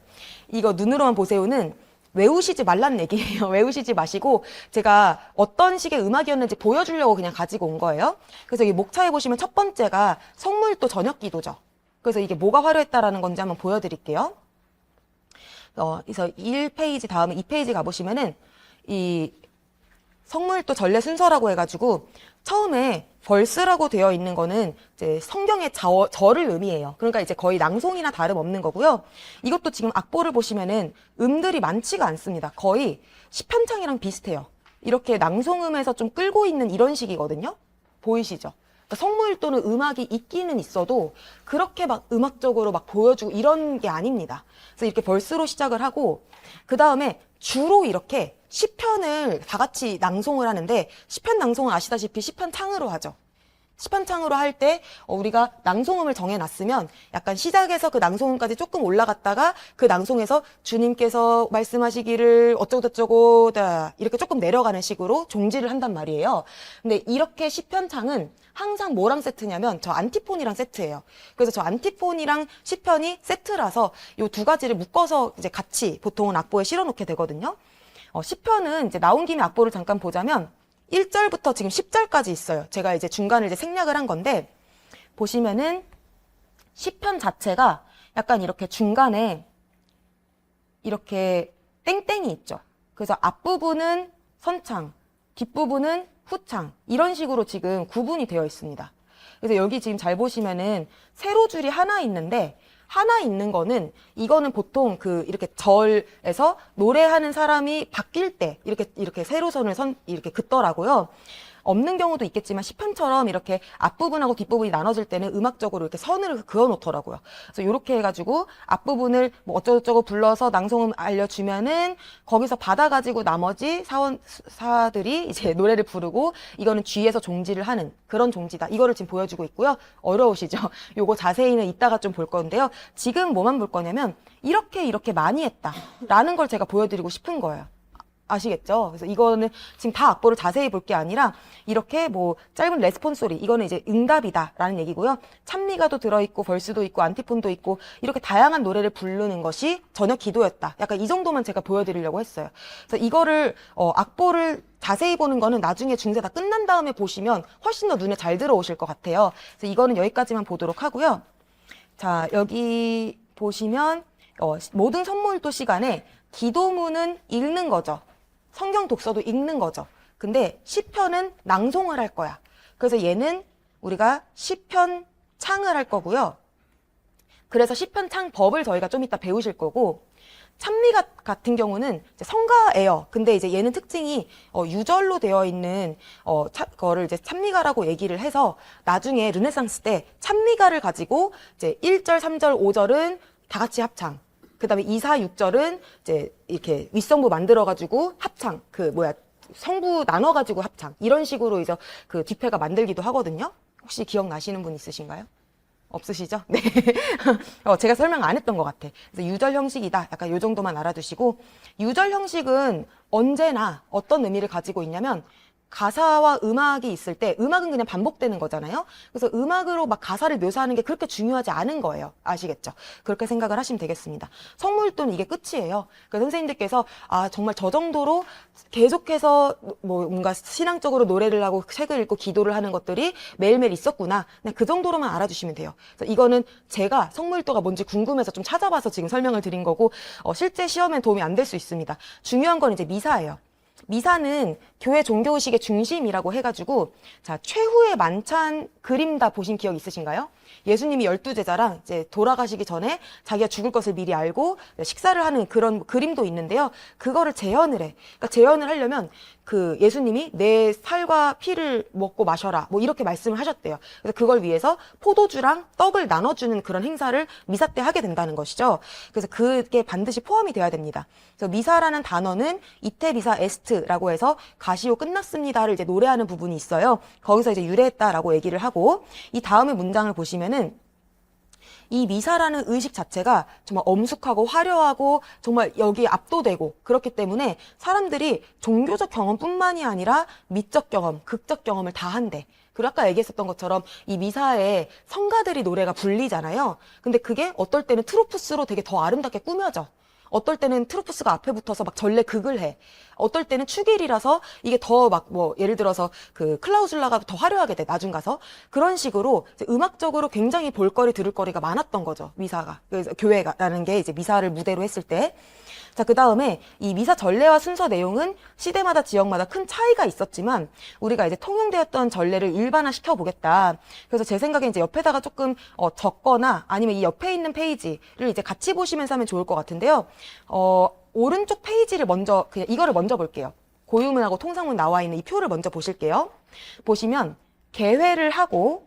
이거 눈으로만 보세요는 외우시지 말라는 얘기예요. 외우시지 마시고 제가 어떤 식의 음악이었는지 보여주려고 그냥 가지고 온 거예요. 그래서 이 목차에 보시면 첫 번째가 성무일도 저녁 기도죠. 그래서 이게 뭐가 화려했다라는 건지 한번 보여드릴게요. 그래서 1페이지 다음에 2페이지 가보시면은 이 성무일도 전례 순서라고 해가지고 처음에 벌스라고 되어 있는 거는 이제 성경의 절을 의미해요. 그러니까 이제 거의 낭송이나 다름없는 거고요. 이것도 지금 악보를 보시면은 음들이 많지가 않습니다. 거의 시편창이랑 비슷해요. 이렇게 낭송음에서 좀 끌고 있는 이런 식이거든요. 보이시죠? 그러니까 성무일도는 음악이 있기는 있어도 그렇게 막 음악적으로 막 보여주고 이런 게 아닙니다. 그래서 이렇게 벌스로 시작을 하고, 그 다음에 주로 이렇게 시편을 다 같이 낭송을 하는데, 시편 낭송은 아시다시피 시편창으로 하죠. 시편창으로 할 때 우리가 낭송음을 정해놨으면 약간 시작에서 그 낭송음까지 조금 올라갔다가 그 낭송에서 주님께서 말씀하시기를 어쩌고저쩌고 이렇게 조금 내려가는 식으로 종지를 한단 말이에요. 근데 이렇게 시편창은 항상 뭐랑 세트냐면 저 안티폰이랑 세트예요. 그래서 저 안티폰이랑 시편이 세트라서 이 두 가지를 묶어서 이제 같이 보통은 악보에 실어놓게 되거든요. 시편은 이제 나온 김에 악보를 잠깐 보자면 1절부터 지금 10절까지 있어요. 제가 이제 중간을 이제 생략을 한 건데, 보시면은 시편 자체가 약간 이렇게 중간에 이렇게 땡땡이 있죠. 그래서 앞부분은 선창, 뒷부분은 후창, 이런 식으로 지금 구분이 되어 있습니다. 그래서 여기 지금 잘 보시면은 세로 줄이 하나 있는데 하나 있는 거는 이거는 보통 그 이렇게 절에서 노래하는 사람이 바뀔 때 이렇게 세로선을 이렇게 긋더라고요. 없는 경우도 있겠지만 시편처럼 이렇게 앞부분하고 뒷부분이 나눠질 때는 음악적으로 이렇게 선을 그어 놓더라고요. 그래서 이렇게 해가지고 앞부분을 뭐 어쩌고저쩌고 불러서 낭송음 알려주면은 거기서 받아가지고 나머지 사원사들이 이제 노래를 부르고 이거는 G에서 종지를 하는 그런 종지다. 이거를 지금 보여주고 있고요. 어려우시죠? 요거 자세히는 이따가 좀 볼 건데요. 지금 뭐만 볼 거냐면 이렇게 많이 했다라는 걸 제가 보여드리고 싶은 거예요. 아시겠죠? 그래서 이거는 지금 다 악보를 자세히 볼 게 아니라 이렇게 뭐 짧은 레스폰스 소리 이거는 이제 응답이다라는 얘기고요. 찬미가도 들어있고 벌스도 있고 안티폰도 있고 이렇게 다양한 노래를 부르는 것이 저녁 기도였다. 약간 이 정도만 제가 보여드리려고 했어요. 그래서 이거를 악보를 자세히 보는 거는 나중에 중세 다 끝난 다음에 보시면 훨씬 더 눈에 잘 들어오실 것 같아요. 그래서 이거는 여기까지만 보도록 하고요. 자, 여기 보시면 모든 선물도 시간에 기도문은 읽는 거죠. 성경 독서도 읽는 거죠. 근데 시편은 낭송을 할 거야. 그래서 얘는 우리가 시편 창을 할 거고요. 그래서 시편 창 법을 저희가 좀 이따 배우실 거고, 찬미 같은 경우는 이제 성가예요. 근데 이제 얘는 특징이 유절로 되어 있는 거를 이제 찬미가라고 얘기를 해서 나중에 르네상스 때 찬미가를 가지고 이제 1절, 3절, 5절은 다 같이 합창. 그 다음에 2, 4, 6절은 이제 이렇게 윗성부 만들어가지고 합창, 성부 나눠가지고 합창. 이런 식으로 이제 그 뒤패가 만들기도 하거든요. 혹시 기억나시는 분 있으신가요? 없으시죠? 네. 제가 설명 안 했던 것 같아. 그래서 유절 형식이다. 약간 요 정도만 알아두시고, 유절 형식은 언제나 어떤 의미를 가지고 있냐면, 가사와 음악이 있을 때 음악은 그냥 반복되는 거잖아요. 그래서 음악으로 막 가사를 묘사하는 게 그렇게 중요하지 않은 거예요. 아시겠죠? 그렇게 생각을 하시면 되겠습니다. 성물도는 이게 끝이에요. 그래서 선생님들께서 정말 저 정도로 계속해서 뭐 뭔가 신앙적으로 노래를 하고 책을 읽고 기도를 하는 것들이 매일매일 있었구나. 그냥 그 정도로만 알아주시면 돼요. 그래서 이거는 제가 성물도가 뭔지 궁금해서 좀 찾아봐서 지금 설명을 드린 거고 실제 시험엔 도움이 안 될 수 있습니다. 중요한 건 이제 미사예요. 미사는 교회 종교의식의 중심이라고 해가지고 자 최후의 만찬 그림 다 보신 기억 있으신가요? 예수님이 12제자랑 이제 돌아가시기 전에 자기가 죽을 것을 미리 알고 식사를 하는 그런 그림도 있는데요. 그거를 재현을 해. 그러니까 재현을 하려면 그 예수님이 내 살과 피를 먹고 마셔라. 뭐 이렇게 말씀을 하셨대요. 그래서 그걸 위해서 포도주랑 떡을 나눠주는 그런 행사를 미사 때 하게 된다는 것이죠. 그래서 그게 반드시 포함이 되어야 됩니다. 그래서 미사라는 단어는 이테비사 에스트라고 해서 가시오 끝났습니다를 이제 노래하는 부분이 있어요. 거기서 이제 유래했다라고 얘기를 하고 이 다음의 문장을 보시면은 이 미사라는 의식 자체가 정말 엄숙하고 화려하고 정말 여기에 압도되고 그렇기 때문에 사람들이 종교적 경험뿐만이 아니라 미적 경험, 극적 경험을 다 한대. 그리고 아까 얘기했었던 것처럼 이 미사에 성가들이 노래가 불리잖아요. 근데 그게 어떨 때는 트로프스로 되게 더 아름답게 꾸며져. 어떨 때는 트로프스가 앞에 붙어서 막 전래 극을 해. 어떨 때는 축일이라서 이게 더 막 뭐 예를 들어서 그 클라우술라가 더 화려하게 돼. 나중 가서 그런 식으로 이제 음악적으로 굉장히 볼거리 들을 거리가 많았던 거죠. 미사가 그래서 교회가라는 게 이제 미사를 무대로 했을 때. 자, 그 다음에 이 미사 전례와 순서 내용은 시대마다 지역마다 큰 차이가 있었지만 우리가 이제 통용되었던 전례를 일반화시켜 보겠다. 그래서 제 생각에 이제 옆에다가 조금 적거나 아니면 이 옆에 있는 페이지를 이제 같이 보시면서 하면 좋을 것 같은데요. 오른쪽 페이지를 먼저 그냥 이거를 먼저 볼게요. 고유문하고 통상문 나와 있는 이 표를 먼저 보실게요. 보시면 개회를 하고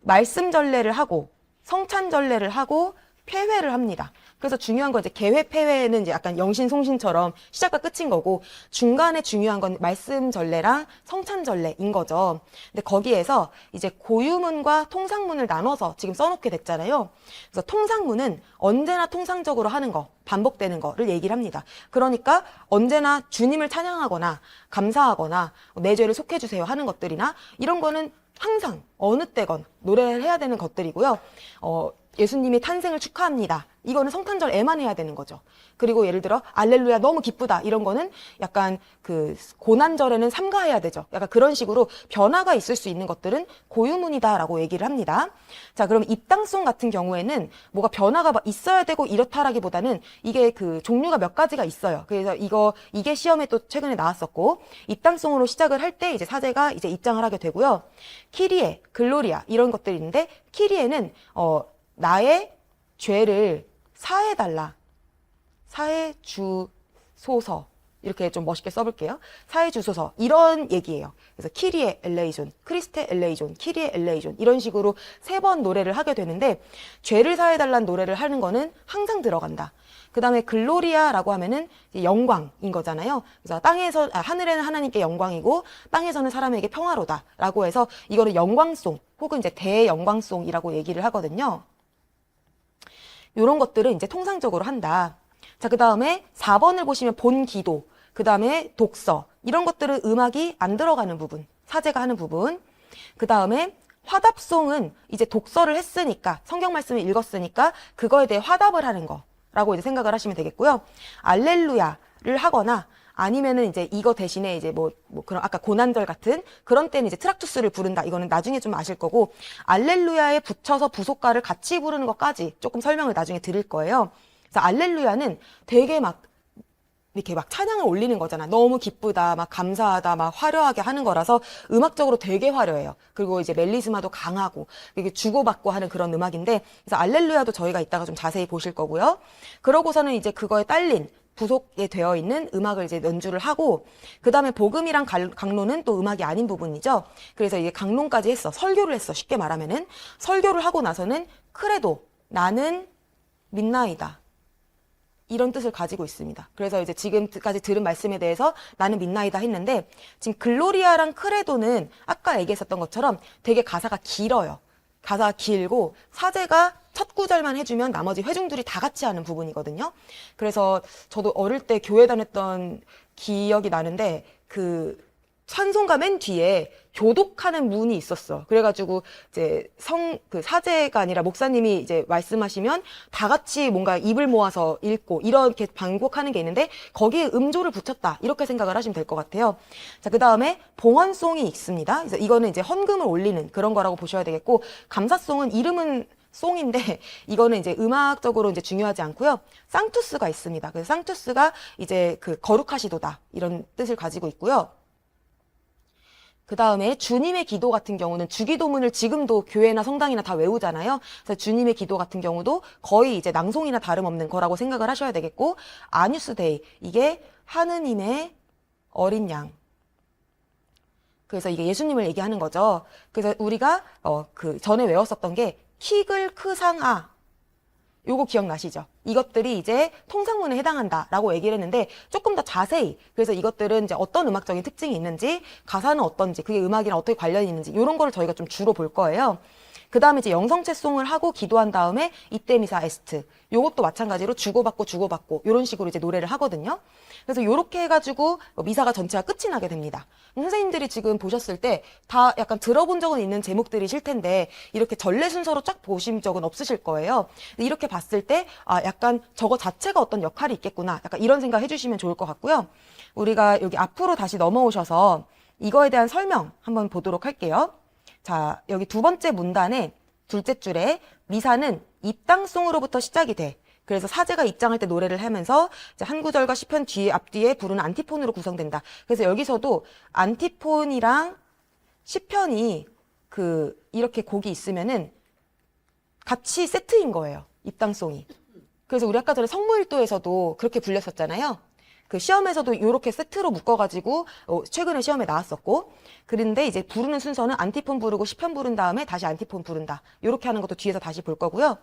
말씀 전례를 하고 성찬 전례를 하고 폐회를 합니다. 그래서 중요한 건 이제 개회, 폐회는 이제 약간 영신송신처럼 시작과 끝인 거고 중간에 중요한 건 말씀 전례랑 성찬 전례인 거죠. 근데 거기에서 이제 고유문과 통상문을 나눠서 지금 써놓게 됐잖아요. 그래서 통상문은 언제나 통상적으로 하는 거, 반복되는 거를 얘기를 합니다. 그러니까 언제나 주님을 찬양하거나 감사하거나 내 죄를 속해주세요 하는 것들이나 이런 거는 항상 어느 때건 노래를 해야 되는 것들이고요. 예수님이 탄생을 축하합니다. 이거는 성탄절에만 해야 되는 거죠. 그리고 예를 들어 알렐루야 너무 기쁘다 이런 거는 약간 그 고난절에는 삼가해야 되죠. 약간 그런 식으로 변화가 있을 수 있는 것들은 고유문이다라고 얘기를 합니다. 자, 그럼 입당송 같은 경우에는 뭐가 변화가 있어야 되고 이렇다라기보다는 이게 그 종류가 몇 가지가 있어요. 그래서 이게 시험에 또 최근에 나왔었고 입당송으로 시작을 할 때 이제 사제가 이제 입장을 하게 되고요. 키리에, 글로리아 이런 것들이 있는데 키리에는 나의 죄를 사해달라. 사해 주소서. 이렇게 좀 멋있게 써볼게요. 사해 주소서. 이런 얘기예요. 그래서 키리에 엘레이존, 크리스테 엘레이존, 키리에 엘레이존 이런 식으로 3번 노래를 하게 되는데 죄를 사해달라는 노래를 하는 거는 항상 들어간다. 그 다음에 글로리아라고 하면은 영광인 거잖아요. 그래서 땅에서 하늘에는 하나님께 영광이고 땅에서는 사람에게 평화로다라고 해서 이거는 영광송 혹은 이제 대영광송이라고 얘기를 하거든요. 이런 것들은 이제 통상적으로 한다. 자, 그 다음에 4번을 보시면 본기도, 그 다음에 독서 이런 것들은 음악이 안 들어가는 부분, 사제가 하는 부분. 그 다음에 화답송은 이제 독서를 했으니까 성경 말씀을 읽었으니까 그거에 대해 화답을 하는 거라고 이제 생각을 하시면 되겠고요. 알렐루야를 하거나 아니면은 이제 이거 대신에 이제 뭐 그런 아까 고난절 같은 그런 때는 이제 트락투스를 부른다. 이거는 나중에 좀 아실 거고 알렐루야에 붙여서 부속가를 같이 부르는 것까지 조금 설명을 나중에 드릴 거예요. 그래서 알렐루야는 되게 막 이렇게 막 찬양을 올리는 거잖아. 너무 기쁘다, 막 감사하다, 막 화려하게 하는 거라서 음악적으로 되게 화려해요. 그리고 이제 멜리스마도 강하고 이게 주고받고 하는 그런 음악인데 그래서 알렐루야도 저희가 이따가 좀 자세히 보실 거고요. 그러고서는 이제 그거에 딸린 부속에 되어 있는 음악을 이제 연주를 하고 그 다음에 복음이랑 강론은 또 음악이 아닌 부분이죠. 그래서 이게 강론까지 했어. 설교를 했어. 쉽게 말하면은 설교를 하고 나서는 크레도 나는 믿나이다. 이런 뜻을 가지고 있습니다. 그래서 이제 지금까지 들은 말씀에 대해서 나는 믿나이다 했는데 지금 글로리아랑 크레도는 아까 얘기했었던 것처럼 되게 가사가 길어요. 가사가 길고 사제가 첫 구절만 해주면 나머지 회중들이 다 같이 하는 부분이거든요. 그래서 저도 어릴 때 교회 다녔던 기억이 나는데 그 찬송가 맨 뒤에 교독하는 문이 있었어. 그래가지고 이제 그 사제가 아니라 목사님이 이제 말씀하시면 다 같이 뭔가 입을 모아서 읽고 이렇게 반복하는 게 있는데 거기에 음조를 붙였다. 이렇게 생각을 하시면 될 것 같아요. 자, 그 다음에 봉헌송이 있습니다. 그래서 이거는 이제 헌금을 올리는 그런 거라고 보셔야 되겠고 감사송은 이름은 송인데 이거는 이제 음악적으로 이제 중요하지 않고요. 상투스가 있습니다. 그래서 상투스가 이제 그 거룩하시도다 이런 뜻을 가지고 있고요. 그 다음에 주님의 기도 같은 경우는 주기도문을 지금도 교회나 성당이나 다 외우잖아요. 그래서 주님의 기도 같은 경우도 거의 이제 낭송이나 다름없는 거라고 생각을 하셔야 되겠고 아뉴스 데이 이게 하느님의 어린 양. 그래서 이게 예수님을 얘기하는 거죠. 그래서 우리가 그 전에 외웠었던 게 키글 크상아 요거 기억나시죠? 이것들이 이제 통상문에 해당한다라고 얘기를 했는데 조금 더 자세히 그래서 이것들은 이제 어떤 음악적인 특징이 있는지 가사는 어떤지 그게 음악이랑 어떻게 관련이 있는지 이런 거를 저희가 좀 주로 볼 거예요. 그 다음에 이제 영성체송을 하고 기도한 다음에 이때미사 에스트 요것도 마찬가지로 주고받고 이런 식으로 이제 노래를 하거든요. 그래서 요렇게 해가지고 미사가 전체가 끝이 나게 됩니다. 선생님들이 지금 보셨을 때 다 약간 들어본 적은 있는 제목들이실 텐데 이렇게 전래 순서로 쫙 보신 적은 없으실 거예요. 이렇게 봤을 때 아 약간 저거 자체가 어떤 역할이 있겠구나 약간 이런 생각 해주시면 좋을 것 같고요. 우리가 여기 앞으로 다시 넘어오셔서 이거에 대한 설명 한번 보도록 할게요. 자, 여기 두 번째 문단에 둘째 줄에 미사는 입당송으로부터 시작이 돼. 그래서 사제가 입장할 때 노래를 하면서 이제 한 구절과 시편 뒤에 앞뒤에 부르는 안티폰으로 구성된다. 그래서 여기서도 안티폰이랑 시편이 이렇게 곡이 있으면은 같이 세트인 거예요. 입당송이. 그래서 우리 아까 전에 성무일도에서도 그렇게 불렸었잖아요. 그 시험에서도 이렇게 세트로 묶어가지고 최근에 시험에 나왔었고 그런데 이제 부르는 순서는 안티폰 부르고 시편 부른 다음에 다시 안티폰 부른다. 이렇게 하는 것도 뒤에서 다시 볼 거고요.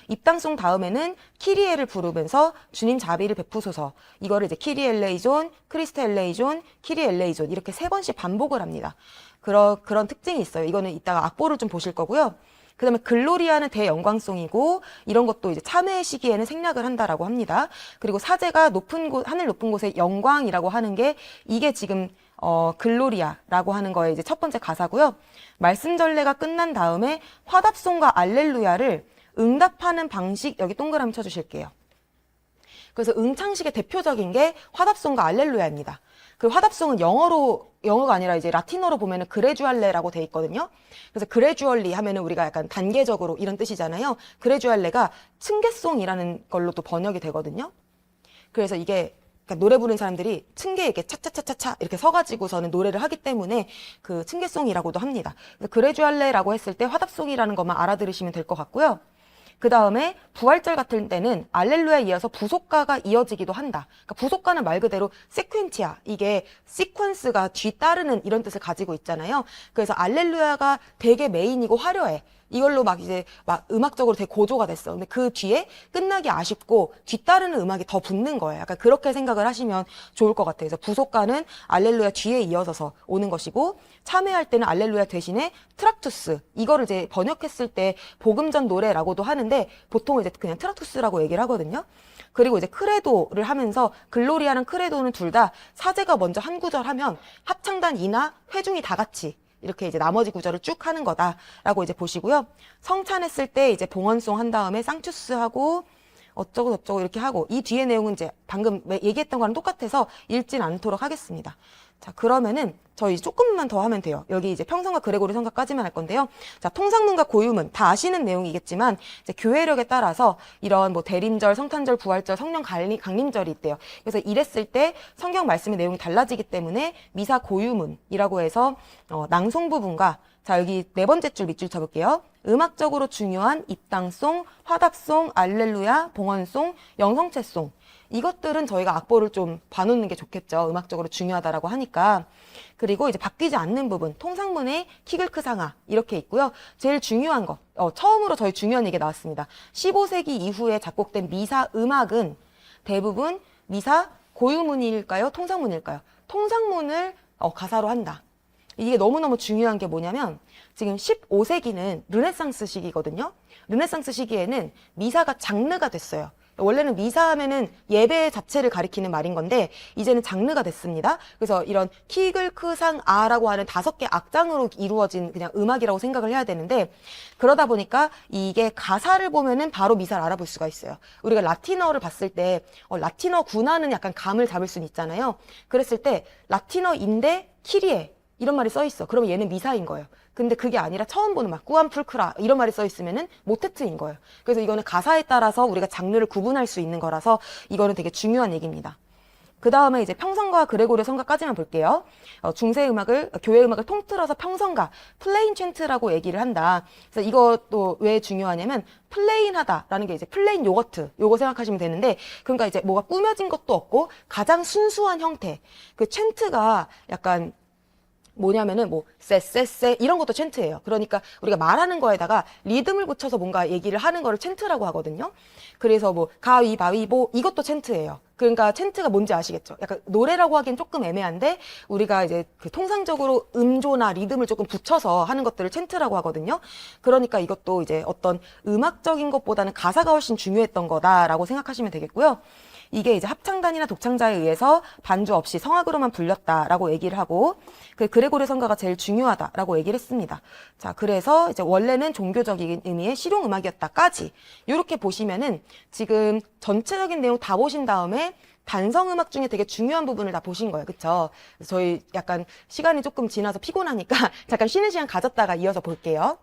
입당송 다음에는 키리에를 부르면서 주님 자비를 베푸소서 이거를 이제 키리 엘레이존, 크리스테 엘레이존, 키리 엘레이존 이렇게 3번씩 반복을 합니다. 그런 특징이 있어요. 이거는 이따가 악보를 좀 보실 거고요. 그 다음에 글로리아는 대영광송이고 이런 것도 이제 참회 시기에는 생략을 한다라고 합니다. 그리고 사제가 하늘 높은 곳에 영광이라고 하는 게 이게 지금 글로리아라고 하는 거에 이제 첫 번째 가사고요. 말씀 전례가 끝난 다음에 화답송과 알렐루야를 응답하는 방식 여기 동그라미 쳐주실게요. 그래서 응창식의 대표적인 게 화답송과 알렐루야입니다. 그 화답송은 영어가 아니라 이제 라틴어로 보면은 그레주알레라고 돼 있거든요. 그래서 그레주얼리 하면은 우리가 약간 단계적으로 이런 뜻이잖아요. 그레주알레가 층계송이라는 걸로 또 번역이 되거든요. 그래서 이게 그러니까 노래 부르는 사람들이 층계에 이렇게 차차차차차 이렇게 서가지고서는 노래를 하기 때문에 그 층계송이라고도 합니다. 그래서 그레주알레라고 했을 때 화답송이라는 것만 알아들으시면 될 것 같고요. 그 다음에 부활절 같은 때는 알렐루야에 이어서 부속가가 이어지기도 한다. 그러니까 부속가는 말 그대로 시퀀티아, 이게 시퀀스가 뒤따르는 이런 뜻을 가지고 있잖아요. 그래서 알렐루야가 되게 메인이고 화려해. 이걸로 막 이제 막 음악적으로 되게 고조가 됐어. 근데 그 뒤에 끝나기 아쉽고 뒤따르는 음악이 더 붙는 거예요. 약간 그렇게 생각을 하시면 좋을 것 같아요. 그래서 부속가는 알렐루야 뒤에 이어져서 오는 것이고, 참회할 때는 알렐루야 대신에 트락투스, 이거를 이제 번역했을 때 복음전 노래라고도 하는데 보통 이제 그냥 트락투스라고 얘기를 하거든요. 그리고 이제 크레도를 하면서 글로리아랑 크레도는 둘 다 사제가 먼저 한 구절 하면 합창단 이나 회중이 다 같이 이렇게 이제 나머지 구절을 쭉 하는 거다라고 이제 보시고요. 성찬했을 때 이제 봉헌송 한 다음에 쌍투스 하고 어쩌고 저쩌고 이렇게 하고, 이 뒤에 내용은 이제 방금 얘기했던 거랑 똑같아서 읽진 않도록 하겠습니다. 자, 그러면은 저희 조금만 더 하면 돼요. 여기 이제 평성과 그레고리 성가까지만 할 건데요. 자, 통상문과 고유문 다 아시는 내용이겠지만 이제 교회력에 따라서 이런 뭐 대림절, 성탄절, 부활절, 성령 강림절이 있대요. 그래서 이랬을 때 성경 말씀의 내용이 달라지기 때문에 미사 고유문이라고 해서 낭송 부분과, 자, 여기 네 번째 줄 밑줄 쳐볼게요. 음악적으로 중요한 입당송, 화답송, 알렐루야, 봉헌송, 영성체송, 이것들은 저희가 악보를 좀 봐놓는 게 좋겠죠. 음악적으로 중요하다라고 하니까. 그리고 이제 바뀌지 않는 부분, 통상문에 키글크상하 이렇게 있고요. 제일 중요한 거, 처음으로 저희 중요한 얘기 나왔습니다. 15세기 이후에 작곡된 미사 음악은 대부분 미사 고유문일까요? 통상문일까요? 통상문을 가사로 한다. 이게 너무너무 중요한 게 뭐냐면, 지금 15세기는 르네상스 시기거든요. 르네상스 시기에는 미사가 장르가 됐어요. 원래는 미사 하면은 예배 자체를 가리키는 말인 건데 이제는 장르가 됐습니다. 그래서 이런 키글크상아라고 하는 5개 악장으로 이루어진 그냥 음악이라고 생각을 해야 되는데, 그러다 보니까 이게 가사를 보면은 바로 미사를 알아볼 수가 있어요. 우리가 라틴어를 봤을 때 라틴어 군화는 약간 감을 잡을 수는 있잖아요. 그랬을 때 라틴어인데 키리에 이런 말이 써 있어. 그러면 얘는 미사인 거예요. 근데 그게 아니라 처음 보는 막 꾸안 풀크라 이런 말이 써 있으면은 모테트인 거예요. 그래서 이거는 가사에 따라서 우리가 장르를 구분할 수 있는 거라서 이거는 되게 중요한 얘기입니다. 그 다음에 이제 평성과 그레고리 성가까지만 볼게요. 중세 음악을, 교회 음악을 통틀어서 평성가, 플레인 챈트라고 얘기를 한다. 그래서 이것도 왜 중요하냐면, 플레인하다라는 게 이제 플레인 요거트, 요거 생각하시면 되는데, 그러니까 이제 뭐가 꾸며진 것도 없고 가장 순수한 형태. 그 챈트가 약간 뭐냐면은 뭐 쎄쎄쎄 이런 것도 챈트예요. 그러니까 우리가 말하는 거에다가 리듬을 붙여서 뭔가 얘기를 하는 거를 챈트라고 하거든요. 그래서 뭐 가위바위보 이것도 챈트예요. 그러니까 챈트가 뭔지 아시겠죠? 약간 노래라고 하기엔 조금 애매한데 우리가 이제 그 통상적으로 음조나 리듬을 조금 붙여서 하는 것들을 챈트라고 하거든요. 그러니까 이것도 이제 어떤 음악적인 것보다는 가사가 훨씬 중요했던 거다라고 생각하시면 되겠고요. 이게 이제 합창단이나 독창자에 의해서 반주 없이 성악으로만 불렸다라고 얘기를 하고, 그 그레고리 성가가 제일 중요하다라고 얘기를 했습니다. 자, 그래서 이제 원래는 종교적인 의미의 실용음악이었다까지 이렇게 보시면은 지금 전체적인 내용 다 보신 다음에 단성음악 중에 되게 중요한 부분을 다 보신 거예요. 그쵸? 저희 약간 시간이 조금 지나서 피곤하니까 잠깐 쉬는 시간 가졌다가 이어서 볼게요.